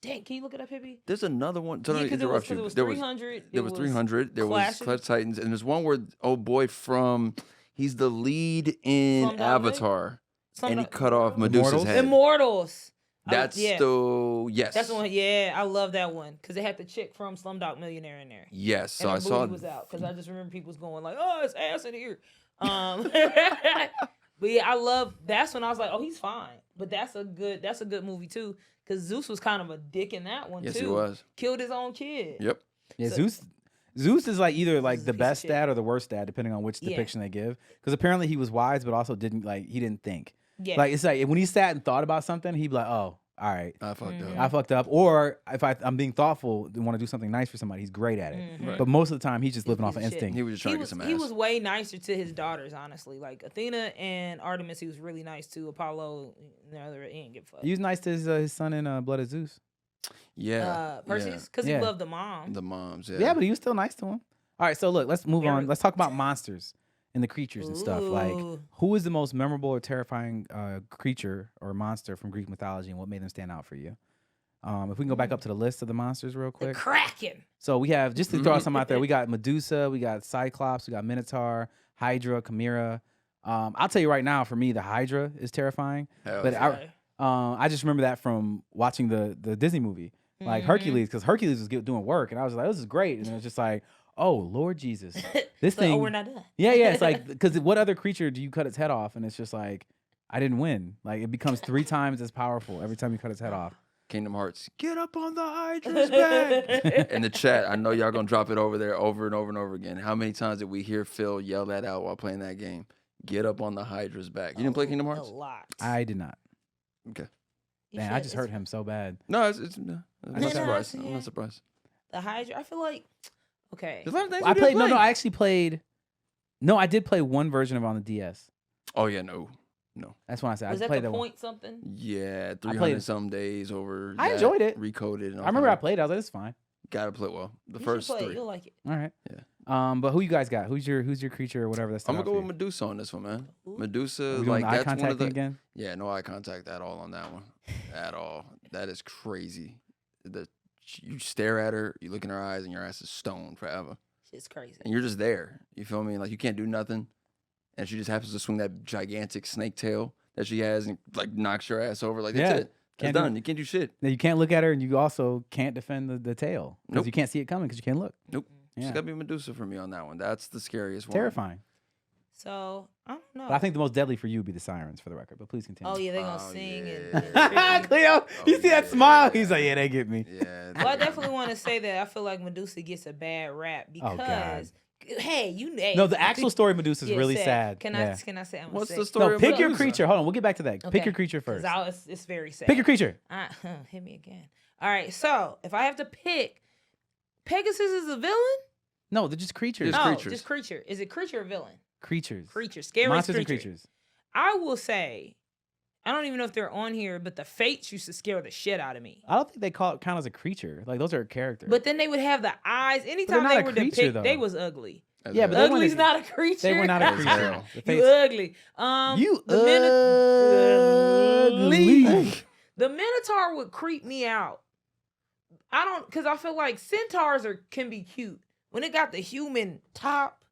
Dang, can you look it up, Hippie? There's another one. Yeah, because it was 300. There was 300. There was Clash of Clash Titans, and there's one where he's the lead in Slumdog Avatar, and he Slumdog- cut off Medusa's head. Immortals. That's yes. That's the one. Yeah, I love that one because they had the chick from Slumdog Millionaire in there. Yes, so and I the saw. movie was out because I just remember people was going like, "Oh, it's ass in here." But yeah, I love. That's when I was like, "Oh, he's fine." But that's a good movie too because Zeus was kind of a dick in that one too. Yes, he was. Killed his own kid. Yep. Yeah, So- Zeus is like either like Zeus the is a piece of best shit. dad or the worst dad, depending on which Yeah. depiction they give. Because apparently he was wise, but also didn't think. Yeah. Like it's like when he sat and thought about something, he'd be like, "Oh, all right, I fucked up. I fucked up." Or if I'm being thoughtful and want to do something nice for somebody, he's great at it. Mhm. But most of the time, he's just He's a living off piece of of shit. instinct. He was just trying to get some ass. He was way nicer to his daughters, honestly. Like Athena and Artemis, he was really nice to. Apollo, he didn't give a fuck. He was nice to his son in Blood of Zeus. Yeah. Perseus, because Yeah. he loved the mom. The moms. Yeah. Yeah, but he was still nice to him. All right, so look, let's move on. Let's talk about monsters and the creatures and stuff. Like, Ooh. who is the most memorable or terrifying creature or monster from Greek mythology, and what made them stand out for you? If we can go back up to the list of the monsters real The quick. Kraken. So we have, just to throw some out there, we got Medusa, we got Cyclops, we got Minotaur, Hydra, Chimera. I'll tell you right now, for me, the Hydra is terrifying. Hell But yeah. I just remember that from watching the Disney movie, like Hercules, because Hercules was doing work, and I was like, this is great. And then it was just like, oh, Lord Jesus. This So, thing. oh, we're not done. Yeah, it's like, because what other creature do you cut its head off? And it's just like, I didn't win. Like, it becomes 3 times as powerful every time you cut its head off. Kingdom Hearts. Get up on the Hydra's back. In the chat, I know y'all gonna drop it over there over and over and over again. How many times did we hear Phil yell that out while playing that game? Get up on the Hydra's back. You didn't play Kingdom Hearts? A lot. I did not. Okay. You Man, should- I just hurt him so bad. No, I'm not surprised. I'm Yeah. not surprised. The Hydra. I feel like. Okay. There's a lot of things I we played, didn't no, play. I actually played, no, I did play one version of it on the DS. Oh yeah, no. No. That's when I said Was I that played the that one. point something? Yeah, played 300 it. some days over. I that, enjoyed it. Recoded. And all I remember I kinda- played it. I was like, it's fine. Gotta play well. The You should first play it. 3. You'll like it. All right. Yeah. But who you guys got? Who's your creature or whatever? That's I'm gonna go with Medusa on this one, man. Medusa, like eye that's one contact of the. again. Yeah, no eye contact at all on that one. At all. That is crazy. You stare at her, you look in her eyes, and your ass is stoned forever. Shit's crazy. And you're just there. You feel me? Like you can't do nothing, and she just happens to swing that gigantic snake tail that she has and like knocks your ass over. Like that's Yeah. it. Can't That's do- done. You can't do shit. Now, you can't look at her, and you also can't defend the tail because Nope. you can't see it coming because you can't look. Nope. Yeah. It's gotta be Medusa for me on that one. That's the scariest one. Terrifying. So I don't know. But I think the most deadly for you would be the sirens, for the record. But please continue. Oh yeah, they're gonna Oh, sing yeah. and Cleo, you Oh, see that yeah. smile? He's like, yeah, they get me. Yeah. Well, I definitely want to say that I feel like Medusa gets a bad rap Oh, God. because, hey, hey, No, the actual story of Medusa is yeah, really sad. Can Yeah. I say? I'm What's say, the story? No, of pick your Medusa? creature. Hold on, we'll get back to that. Pick Okay. your creature 'Cause first. it's very sad. Pick your creature. Hit me again. All right, so if I have to pick, Pegasus is a villain. No, they're just creatures. Just No, creatures. just creature. Is it creature or villain? Creatures. Creature. Scary Monsters creature. and creatures. I will say, I don't even know if they're on here, but the Fates used to scare the shit out of me. I don't think they count as a creature. Like those are characters. But then they would have the eyes. Anytime not they a were creature, depicted, though. they was ugly. As Yeah, a- but they Ugly's weren't- not a creature. they were not a As creature. hell. The You fates- ugly. You The ugly. The Minotaur would creep me out. I don't, because I feel like centaurs can be cute when it got the human top.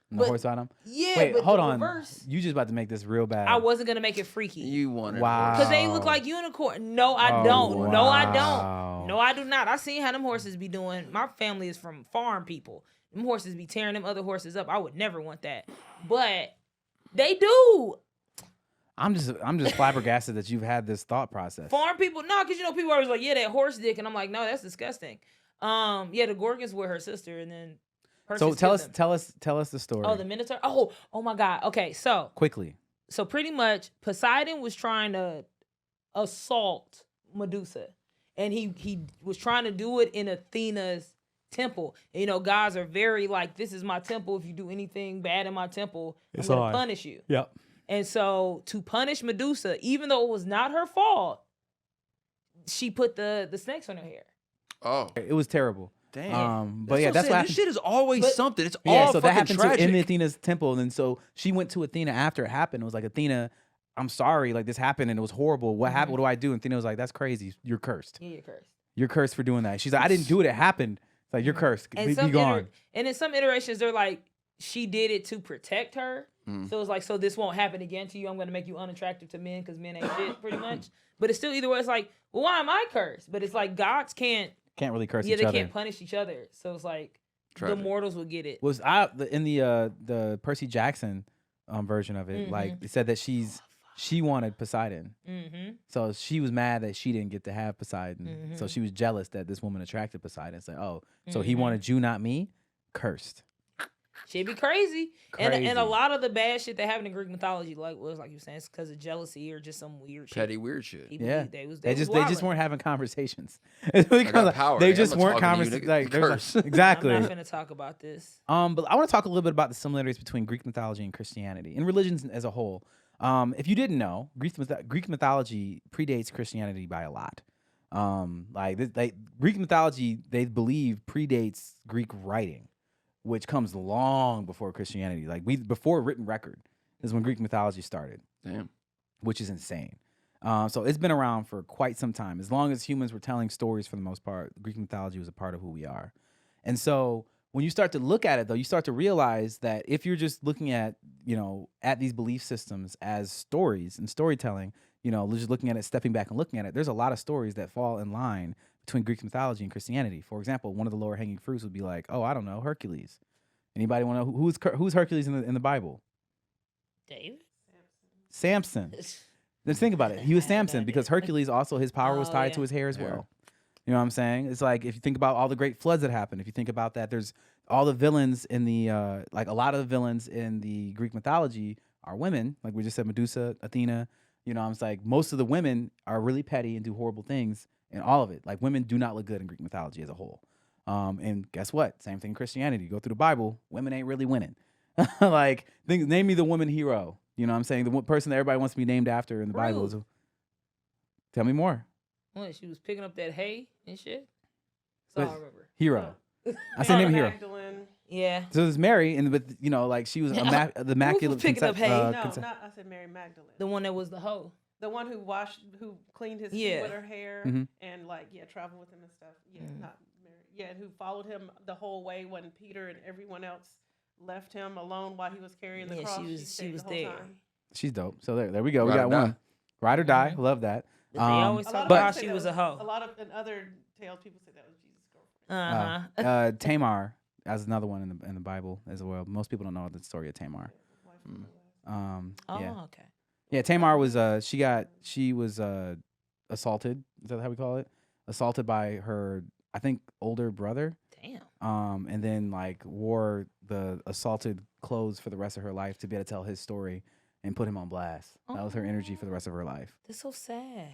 And But- the horse on them. Yeah, Wait, but hold the on. reverse, You just about to make this real bad. I wasn't gonna make it freaky. You wanted. Wow. Because they look like unicorn. No, I Oh, don't. No, I wow. don't. No, I do not. I seen how them horses be doing. My family is from farm people. Them horses be tearing them other horses up. I would never want that. But they do. I'm just flabbergasted that you've had this thought process. Farm people, no, because people are always like, yeah, that horse dick. And I'm like, no, that's disgusting. Yeah, the Gorgons were her sister, and then So Perseus tell killed us them. tell us the story. Oh, the Minotaur. Oh my God. Okay, so quickly. pretty much Poseidon was trying to assault Medusa, and he was trying to do it in Athena's temple. And, gods are very like, this is my temple. If you do anything bad in my temple, It's I'm gonna on. punish you. Yep. And so to punish Medusa, even though it was not her fault, she put the snakes on her hair. Oh, It was terrible. damn. But yeah, that's what This happened. shit is always But- something. It's Yeah, all so that fucking happened tragic. to in Athena's temple, and so she went to Athena after it happened. It was like, Athena, I'm sorry, like this happened and it was horrible. What happened? What do I do? And Athena was like, that's crazy. You're cursed. Yeah, you're cursed. You're cursed for doing that. She's like, I didn't do it. It happened. It's like, you're cursed. And Be gone. and in some iterations, they're like, she did it to protect her. Mm. So it's like, so this won't happen again to you. I'm gonna make you unattractive to men because men ain't shit, pretty much. But it's still either way. It's like, well, why am I cursed? But it's like gods can't. Can't really curse Yeah, each they other. can't punish each other. So it's like Tragic. the mortals will get it. Was in the Percy Jackson version of it, like it said that she wanted Poseidon. Mm-hmm. So she was mad that she didn't get to have Poseidon. So she was jealous that this woman attracted Poseidon. It's like, oh, so he wanted you, not me? Cursed. She'd be crazy. And a Crazy. lot of the bad shit that happened in Greek mythology, like you were saying, it's because of jealousy or just some weird shit. Petty weird shit. People, Yeah. they was They just wildin'. weren't having conversations. It's really I got kinda like- power, They nigga. just I'm not weren't talking to you, conversations. nigga. Like, there was Curse. like- exactly. I'm not gonna talk about this. But I want to talk a little bit about the similarities between Greek mythology and Christianity and religions as a whole. If you didn't know, Greek mythology predates Christianity by a lot. Greek mythology, they believe, predates Greek writing, which comes long before Christianity. Before written record is when Greek mythology started, Damn. which is insane. So it's been around for quite some time. As long as humans were telling stories, for the most part, Greek mythology was a part of who we are. And so when you start to look at it, though, you start to realize that if you're just looking at, at these belief systems as stories and storytelling, just looking at it, stepping back and looking at it, there's a lot of stories that fall in line between Greek mythology and Christianity. For example, one of the lower hanging fruits would be like, oh, I don't know, Hercules. Anybody want to know who's Hercules in the Bible? David? Samson. Just think about it. He was I had no Samson idea. because Hercules also, his power was Oh, tied yeah. to his hair as Hair. well. You know what I'm saying? It's like if you think about all the great floods that happened, if you think about that, there's all the villains in the, a lot of the villains in the Greek mythology are women. Like we just said, Medusa, Athena. It's like most of the women are really petty and do horrible things in all of it. Like women do not look good in Greek mythology as a whole. And guess what? Same thing in Christianity. You go through the Bible, women ain't really winning. Name me the woman hero You know what I'm saying? The one person that everybody wants to be named after in the Bible is. Tell me more. What, she was picking up that hay and shit? That's all I remember. Hero. I say name hero. Magdalene. Yeah. So there's Mary, and but you know, like she was the immaculate. picking up hay? No, not I said Mary Magdalene. The one that was the hoe. The one who cleaned his feet with her hair and traveled with him and stuff. Yeah, not Mary. Yeah, and who followed him the whole way when Peter and everyone else left him alone while he was carrying the cross. She was there. Time. She's dope. So there we go. We Ride got or die. one. Ride or die. Love that. But they always talk people about say she that was a hoe. A lot of in other tales, people say that was Jesus' girlfriend. Tamar as another one in the Bible as well. Most people don't know the story of Tamar. Okay. Yeah, Tamar was she was assaulted. Is that how we call it? Assaulted by her, I think, older brother. Damn. And then wore the assaulted clothes for the rest of her life to be able to tell his story and put him on blast. That was her energy for the rest of her life. That's so sad.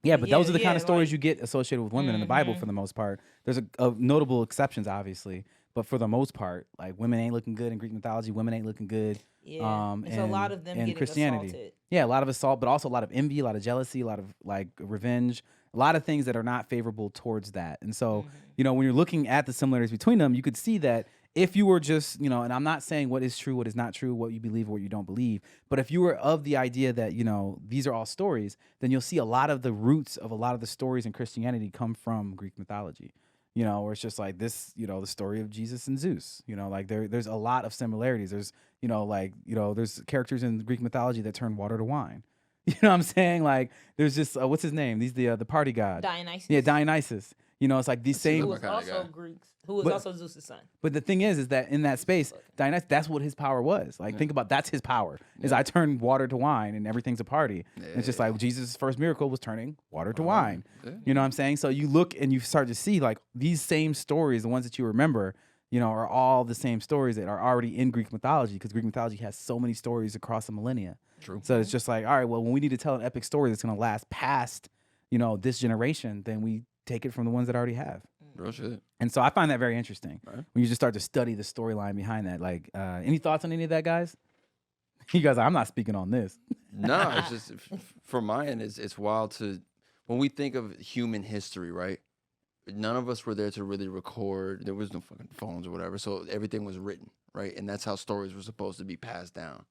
Yeah, but those are the kind of stories like- you get associated with women in the Bible for the most part. There's a notable exceptions, obviously, but for the most part, like women ain't looking good in Greek mythology. Women ain't looking good. Yeah, it's a lot of them in getting Christianity. assaulted. Yeah, a lot of assault, but also a lot of envy, a lot of jealousy, a lot of revenge, a lot of things that are not favorable towards that. And so, when you're looking at the similarities between them, you could see that if you were just, and I'm not saying what is true, what is not true, what you believe, what you don't believe, but if you were of the idea that, these are all stories, then you'll see a lot of the roots of a lot of the stories in Christianity come from Greek mythology. Where it's just like this, the story of Jesus and Zeus. There's a lot of similarities. There's, there's characters in Greek mythology that turn water to wine. You know what I'm saying? There's just what's his name? He's the party god. Dionysus. Yeah, Dionysus. It's like these same. Who was also Greeks. Who was also Zeus' son. But the thing is that in that space, Dionysus, that's what his power was. Think about that's his power. Is I turn water to wine and everything's a party. It's just like Jesus' first miracle was turning water to wine. You know what I'm saying? So you look and you start to see these same stories, the ones that you remember, are all the same stories that are already in Greek mythology, because Greek mythology has so many stories across the millennia. True. So it's just like, all right, well, when we need to tell an epic story that's going to last past, this generation, then we take it from the ones that already have. Real shit. And so I find that very interesting Right. when you just start to study the storyline behind that. Any thoughts on any of that, guys? You guys, I'm not speaking on this. No, it's just for my end, it's wild to when we think of human history, right? None of us were there to really record. There was no fucking phones or whatever, so everything was written, right? And that's how stories were supposed to be passed down.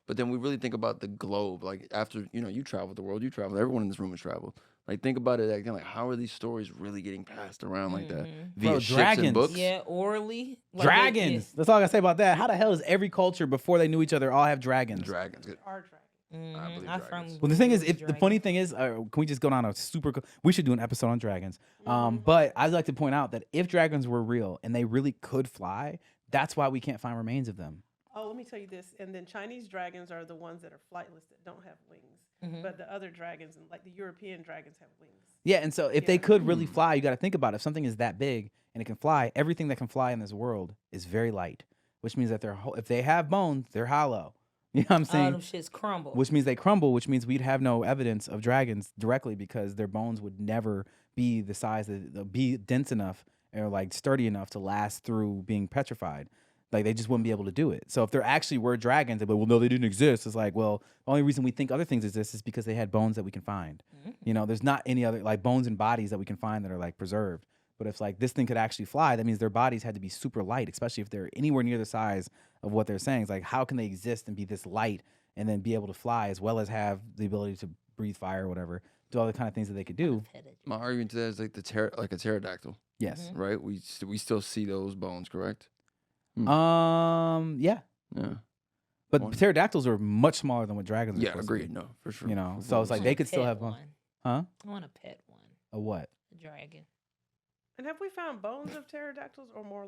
But then we really think about the globe, after you traveled the world, everyone in this room has traveled. Think about it again, how are these stories really getting passed around like that via Bro, ships dragons. and books? Yeah, orally. Dragons. That's all I gotta say about that. How the hell does every culture before they knew each other all have dragons? Dragons. Good. Our dragon. I believe dragons. Well, the thing is, the funny thing is, can we just go down a we should do an episode on dragons. But I'd like to point out that if dragons were real and they really could fly, that's why we can't find remains of them. Oh, let me tell you this. And then Chinese dragons are the ones that are flightless that don't have wings. But the other dragons, the European dragons, have wings. Yeah, and so if they could really fly, you got to think about it. If something is that big and it can fly, everything that can fly in this world is very light, which means that if they have bones, they're hollow. You know what I'm saying? Them shits crumble. Which means they crumble, which means we'd have no evidence of dragons directly because their bones would never be the size be dense enough or sturdy enough to last through being petrified. They just wouldn't be able to do it. So if there actually were dragons, they'd be, well, no, they didn't exist. It's the only reason we think other things exist is because they had bones that we can find. There's not any other bones and bodies that we can find that are preserved. But if this thing could actually fly, that means their bodies had to be super light, especially if they're anywhere near the size of what they're saying. It's how can they exist and be this light and then be able to fly as well as have the ability to breathe fire or whatever, do all the kind of things that they could do. My argument to that is a pterodactyl. Yes. Right? We still see those bones, correct? Yeah. Yeah. But pterodactyls are much smaller than what dragons are. Yeah, supposed to agreed. be. No, for sure. So it's they could still have bones. Huh? I want a pet one. A what? A dragon. And have we found bones of pterodactyls or more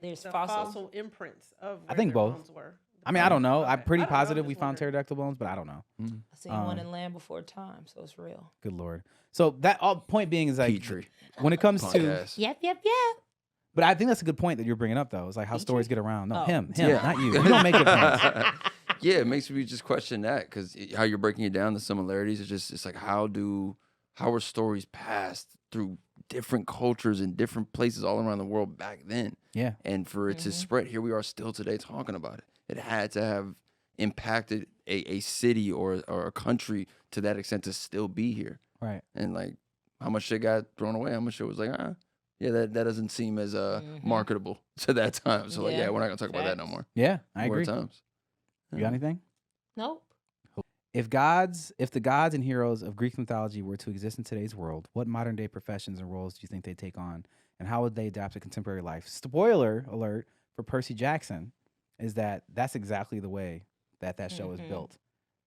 There's the fossils. fossil imprints of where I think their both. bones were? I mean, I don't know. I'm Okay. pretty I don't know, I'm positive we just found wondering. pterodactyl bones, but I don't know. I seen one in Land Before Time, so it's real. Good Lord. So that all point being is Petri. when it comes to, Podcast. Yep. but I think that's a good point that you're bringing up though. It's how stories get around. No, Oh. him, Yeah. not you. You don't make it points. Yeah, it makes me just question that because how you're breaking it down, the similarities. It's how are stories passed through different cultures and different places all around the world back then? Yeah. And for it to spread, here we are still today talking about it. It had to have impacted a city or a country to that extent to still be here. Right. And like how much shit got thrown away, how much shit was like, yeah, that doesn't seem as marketable to that time. So like, Yeah. we're not gonna talk about that no more. Yeah, I More agree. times. You got anything? Nope. If the gods and heroes of Greek mythology were to exist in today's world, what modern day professions and roles do you think they'd take on, and how would they adapt to contemporary life? Spoiler alert for Percy Jackson is that's exactly the way that show is built.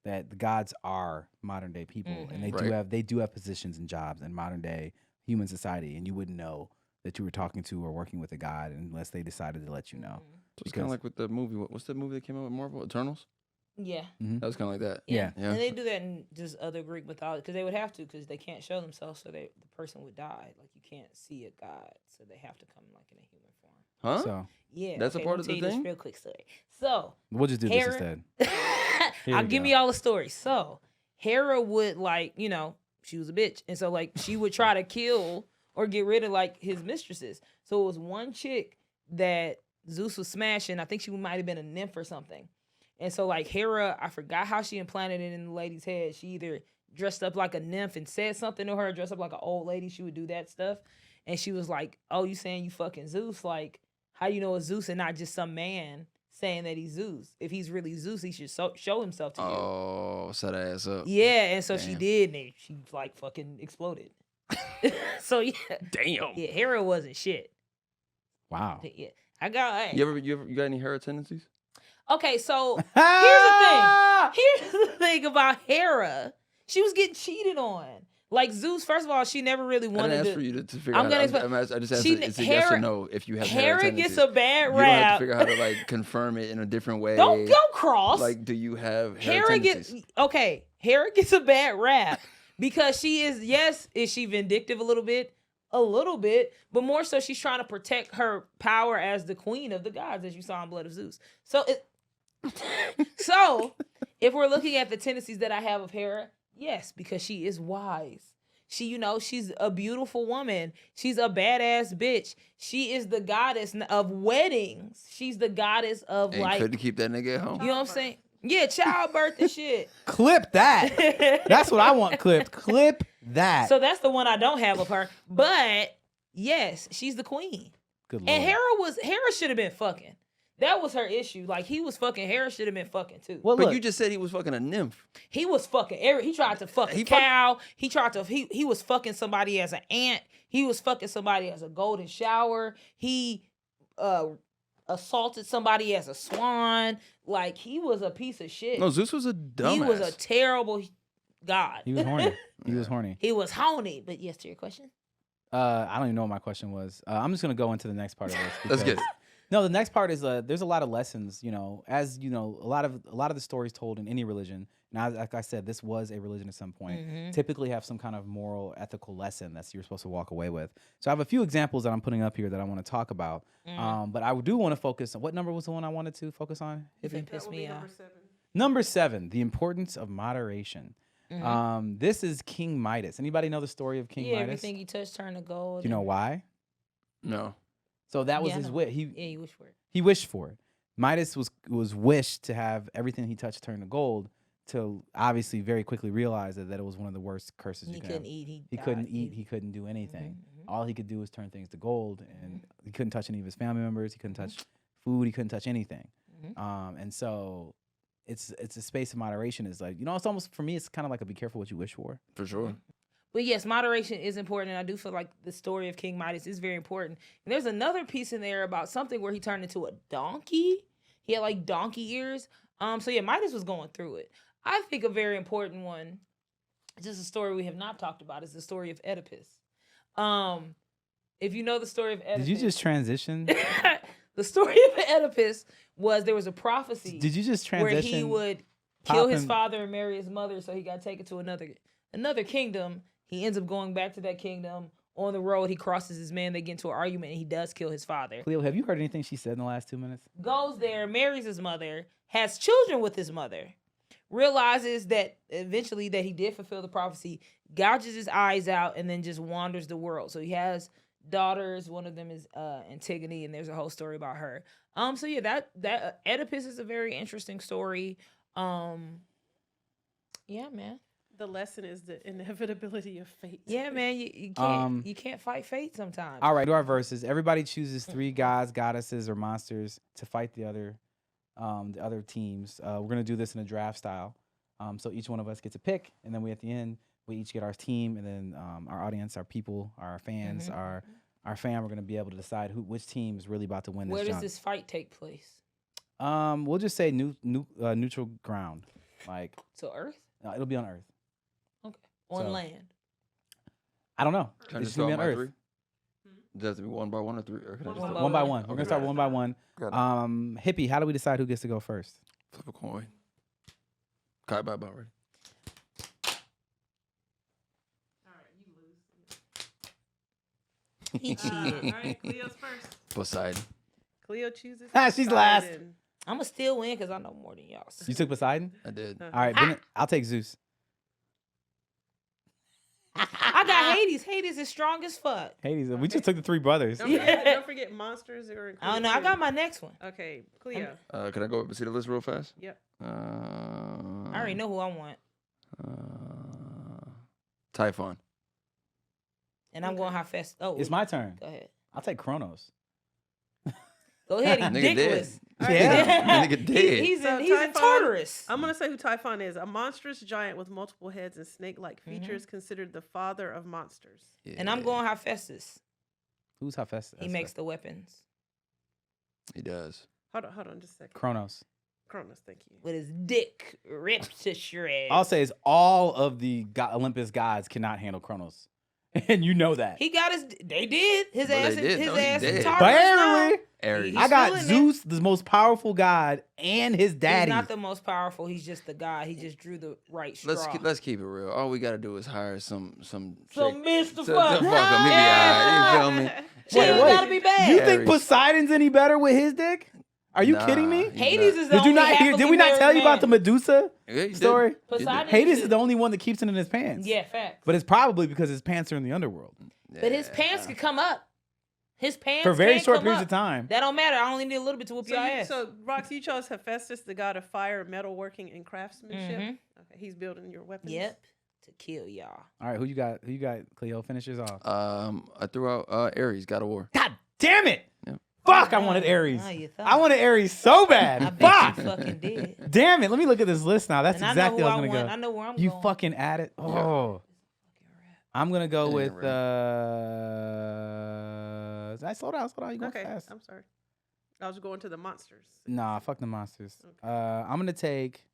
That the gods are modern day people, and they do have positions and jobs in modern day human society, and you wouldn't know that you were talking to or working with a god unless they decided to let you know. So it's kind of like with the movie. What's the movie that came out with Marvel? Eternals. Yeah. That was kind of like that. Yeah. And they do that in just other Greek mythology because they would have to because they can't show themselves, so the person would die. Like you can't see a god, so they have to come like in a human form. Huh? So Yeah, That's a part of the let me tell you thing? this real quick story. So we'll just do this instead. I'll we give go. me all the stories. So Hera would she was a bitch, and so like she would try to kill or get rid of like his mistresses. So it was one chick that Zeus was smashing. I think she might have been a nymph or something. And so like Hera, I forgot how she implanted it in the lady's head. She either dressed up like a nymph and said something to her, dressed up like an old lady. She would do that stuff. And she was like, oh, you saying you fucking Zeus? Like, how you know it's Zeus and not just some man saying that he's Zeus? If he's really Zeus, he should show himself to you. Oh, set her ass up. Yeah, and so she Damn. did, and she like fucking exploded. So yeah. Damn. Yeah, Hera wasn't shit. Wow. Yeah. I got You got any Hera tendencies? Okay, so here's the thing about Hera. She was getting cheated on. Like Zeus, first of all, she never really I wanted didn't ask to. for you to figure I'm out. gonna explain. I just asked She- it's a yes or Hera- no if you have Hera tendencies. gets a bad You don't have to rap. figure out how to like confirm it in a different way. Don't go cross. Like, do you have Hera tendencies? Hera gets a bad rap because is she vindictive a little bit, but more so she's trying to protect her power as the queen of the gods, as you saw in Blood of Zeus. So if we're looking at the tendencies that I have of Hera, yes, because she is wise. She's a beautiful woman. She's a badass bitch. She is the goddess of weddings. She's the goddess of And couldn't keep that nigga at home. you know what I'm saying? Yeah, childbirth and shit. Clip that. That's what I want clipped. Clip that. So that's the one I don't have of her. But yes, she's the queen. Good Lord. And Hera should have been fucking. That was her issue. Like he was fucking. Hera should have been fucking too. Well, But look, you just said he was fucking a nymph. He was fucking. He tried to fuck a cow. He tried to. He was fucking somebody as an ant. He was fucking somebody as a golden shower. He assaulted somebody as a swan. Like he was a piece of shit. No, Zeus was a dumbass. He was a terrible god. he was horny. He was horny. He was horny. But yes, to your question. I don't even know what my question was. I'm just gonna go into the next part of this. That's good. because- No, the next part is there's a lot of lessons. As you know, a lot of the stories told in any religion. Now, like I said, this was a religion at some point. Typically, have some kind of moral, ethical lesson that you're supposed to walk away with. So I have a few examples that I'm putting up here that I want to talk about. But I do want to focus on what number was the one I wanted to focus on. If it That pissed would be me number off. 7. Number 7, the importance of moderation. This is King Midas. Anybody know the story of King Midas? Everything he touched turned to gold. Do you know why? No. So that was Yeah, I his know. wish. He wished for it. He wished for it. Midas was wished to have everything he touched turn to gold. To obviously very quickly realize that it was one of the worst curses He you could couldn't have. eat. He couldn't eat. He couldn't do anything. All he could do was turn things to gold, and he couldn't touch any of his family members. He couldn't touch food. He couldn't touch anything. And so it's a space of moderation. Is like, it's almost, for me, it's kind of like a be careful what you wish for. For sure. But yes, moderation is important, and I do feel like the story of King Midas is very important. And there's another piece in there about something where he turned into a donkey. He had like donkey ears. So yeah, Midas was going through it. I think a very important one, just a story we have not talked about, is the story of Oedipus. If you know the story of Oedipus, Did you just transition? the story of Oedipus was there was a prophecy. Did you just where transition? he would kill his popping- father and marry his mother, so he got taken to another kingdom. He ends up going back to that kingdom. On the road, he crosses his man. They get into an argument, and he does kill his father. Cleo, have you heard anything she said in the last 2 minutes? Goes there, marries his mother, has children with his mother, realizes that eventually that he did fulfill the prophecy, gouges his eyes out, and then just wanders the world. So he has daughters. One of them is Antigone, and there's a whole story about her. So yeah, that Oedipus is a very interesting story. Yeah, man. The lesson is the inevitability of fate. Yeah, man. You can't fight fate sometimes. All right, do our verses. Everybody chooses 3 gods, goddesses, or monsters to fight the other teams. We're gonna do this in a draft style. So each one of us gets a pick, and then at the end we each get our team, and then our audience, our people, our fans, our fam are gonna be able to decide which team is really about to win. Where does this fight take place? We'll just say neutral ground, like So Earth? it'll be on Earth. Okay. On So- land. I don't know. Can I It's just gonna be start on my Earth. 3? Does it have to be 1 by 1 or 3? Or can I just One do by One by one. one. We're gonna Okay. start 1 by 1. Got it. Hippie, how do we decide who gets to go first? Flip a coin. Kai bye bye already. All right, you lose. He cheated. All right, Cleo's first. Poseidon. Cleo chooses. She's last. Poseidon. I'm going to still win because I know more than y'all. You took Poseidon. I did. All right, Bennett, I'll take Zeus. I got Hades. Hades is strong as fuck. Hades. We just took the 3 brothers. Don't forget monsters are included. I don't know. I too. got my next one. Okay, Cleo. Can I go up and see the list real fast? Yep. I already know who I want. Typhon. And I'm going high fest. Oh, It's my turn. Go ahead. I'll take Kronos. Go ahead. He's Nigga dead. ridiculous. Yeah. Nigga dead. He's So in Typhon- Tartarus. I'm gonna say who Typhon is. A monstrous giant with multiple heads and snake-like features, considered the father of monsters. And I'm going Hephaestus. Who's Hephaestus? He makes the weapons He does. Hold on, just a second. Kronos. Kronos, thank you. with his dick ripped to shreds. I'll say is all of the Olympus gods cannot handle Kronos, and you know that. He got his. They did. His But ass. they did. His No, he ass in did. Tartarus now. Barely. Aries. I got still in there. Zeus, the most powerful god, and his daddy. He's not the most powerful. He's just the guy. He just drew the right straw. Let's keep it real. All we gotta do is hire some So chick- Mr. to Fuck. fuck him. He be alright. You feel me? She don't Wait. gotta be bad. You think Aries. Poseidon's any better with his dick? Are you Nah, kidding me? he's Hades not. is the Did you only not hear? Did we not tell you about the Medusa Yeah, he did. story? He did. Poseidon- Hades is the only one that keeps it in his pants. Yeah, fact. But it's probably because his pants are in the underworld But his pants could come up. His pants for very can short come periods up. of time. That don't matter. I only need a little bit to whoop your ass. So Rox, you chose Hephaestus, the god of fire, metalworking, and craftsmanship. Mhm. Okay, he's building your weapons. Yep. To kill y'all. All right, who you got? Who you got? Cleo, finish yours off. I threw out Aries, God of War. God damn it! Yep. Fuck! I wanted Aries. Oh, you thought. I wanted Aries so bad. I bet Fuck! you fucking did. Damn it! Let me look at this list now. That's And exactly I what I know was who I gonna want. I go. know where I'm You going. fucking added. Oh, I'm gonna go Yeah, with. Slow down. You going Okay, fast? I'm sorry. I was going to the monsters. Nah, fuck the monsters. Okay. I'm gonna take.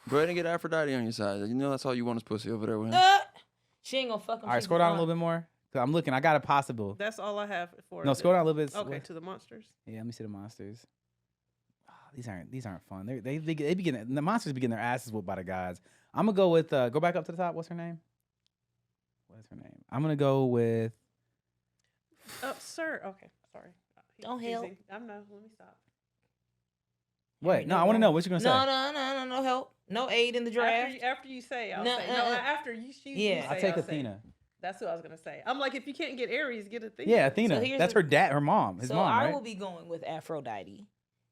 Go ahead and get Aphrodite on your side. You know that's all you want is pussy over there with him. She ain't gonna fuck him. All right, scroll down a little bit more. 'Cause I'm looking. I got a possible. That's all I have for. No, scroll down a little bit. Okay, to the monsters. Yeah, let me see the monsters. Oh, these aren't fun. They begin the monsters begin their asses whooped by the gods. I'm gonna go with go back up to the top. What's her name? I'm gonna go with Oh, sir. Okay, sorry. Don't help. I'm not. Let me stop. what? No, I want to know what you're gonna say. No help. No aid in the draft. After you say, I'll No, say. No, after you choose. Yeah. you I'll say, take I'll say. Athena. That's what I was gonna say. I'm like, if you can't get Aries, get Athena. Yeah, Athena. So here's That's the- her dad, her mom, his So mom, I right? will be going with Aphrodite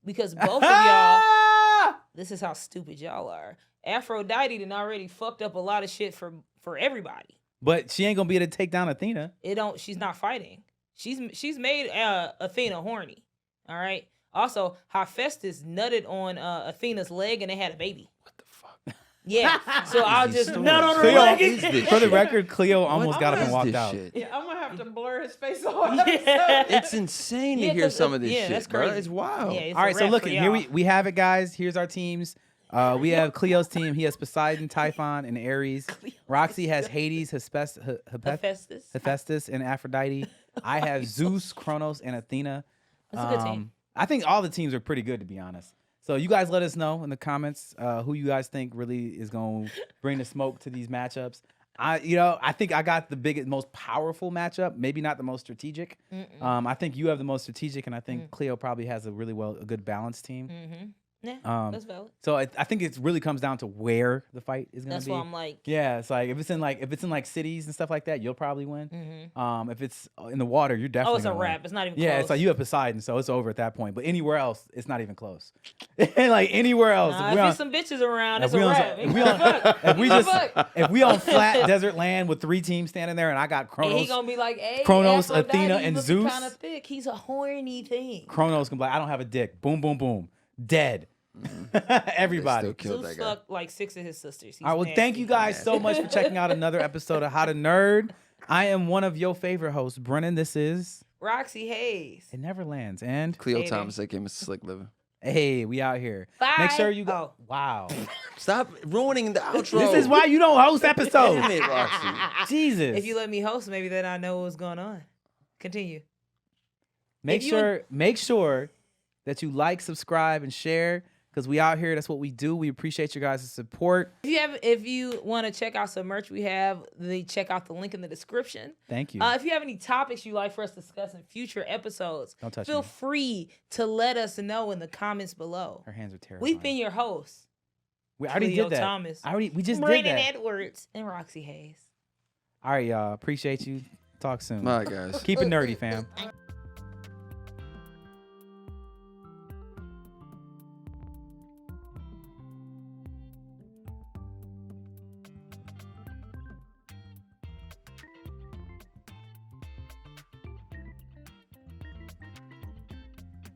because both of y'all. This is how stupid y'all are. Aphrodite done already fucked up a lot of shit for everybody. But she ain't gonna be able to take down Athena. She's not fighting. She's made Athena horny. All right. Also, Hephaestus nutted on Athena's leg and they had a baby. What the fuck? Yeah. So I'll just stories? nut on her Cleo, leg. What is this for the shit? record, Cleo almost What got up and is walked this out. shit? Yeah, I'm gonna have to blur his face off. Yeah. It's insane to Yeah, hear 'cause some of this yeah, shit, that's bro. crazy. It's wild. Yeah, it's All a right, so wrap look, for here y'all. we have it, guys. Here's our teams. We have Cleo's team. He has Poseidon, Typhon, and Aries. Roxy has Hades, Hephaestus. Hephaestus, and Aphrodite. I have Zeus, Kronos, and Athena. That's a good team. I think all the teams are pretty good, to be honest. So you guys let us know in the comments who you guys think really is going to bring the smoke to these matchups. I think I got the biggest, most powerful matchup. Maybe not the most strategic. I think you have the most strategic, and I think Cleo probably has a good balanced team. Yeah, that's valid. So I think it really comes down to where the fight is gonna That's be. why I'm like, Yeah, it's like if it's in like cities and stuff like that, you'll probably win. mm-hmm. If it's in the water, you're definitely. Oh, it's a gonna win. wrap. It's not even. Yeah, close. it's like you have Poseidon, so it's over at that point. But anywhere else, it's not even close. Like anywhere else, Nah, if there's some bitches around, it's a wrap. If we on flat desert land with 3 teams standing there, and I got And Kronos, he gonna be like, hey, Kronos, Aphrodite, Athena, you and looking Zeus. Kind of thick. He's a horny thing. Kronos can be like, I don't have a dick. Boom, boom, boom, dead. Everybody. They still killed Zeus that guy. fucked like 6 of his sisters. He's All right, well, thank you guys so much for checking out another episode of How to Nerd. I am one of your favorite hosts, Brennan. This is Roxy Hayes. It Never Lands, and Cleo Hey, Thomas, aka Mr. Slick Living. hey, we out here. Bye. Make sure you go. Wow. Stop ruining the outro. This is why you don't host episodes. Damn it, Roxy. Jesus. If you let me host, maybe then I know what's going on. Continue. Make if sure that you like, subscribe, and share. Because we out here, that's what we do. We appreciate your guys' support. If you want to check out some merch we have, check out the link in the description. Thank you. If you have any topics you'd like for us to discuss in future episodes, Don't touch feel me. free to let us know in the comments below. Her hands are terrible. We've been your hosts. We already Cleo did that. Thomas, We just did Brandon that. Edwards, and Roxy Hayes. All right, y'all. Appreciate you. Talk soon. Bye, guys. Keep it nerdy, fam.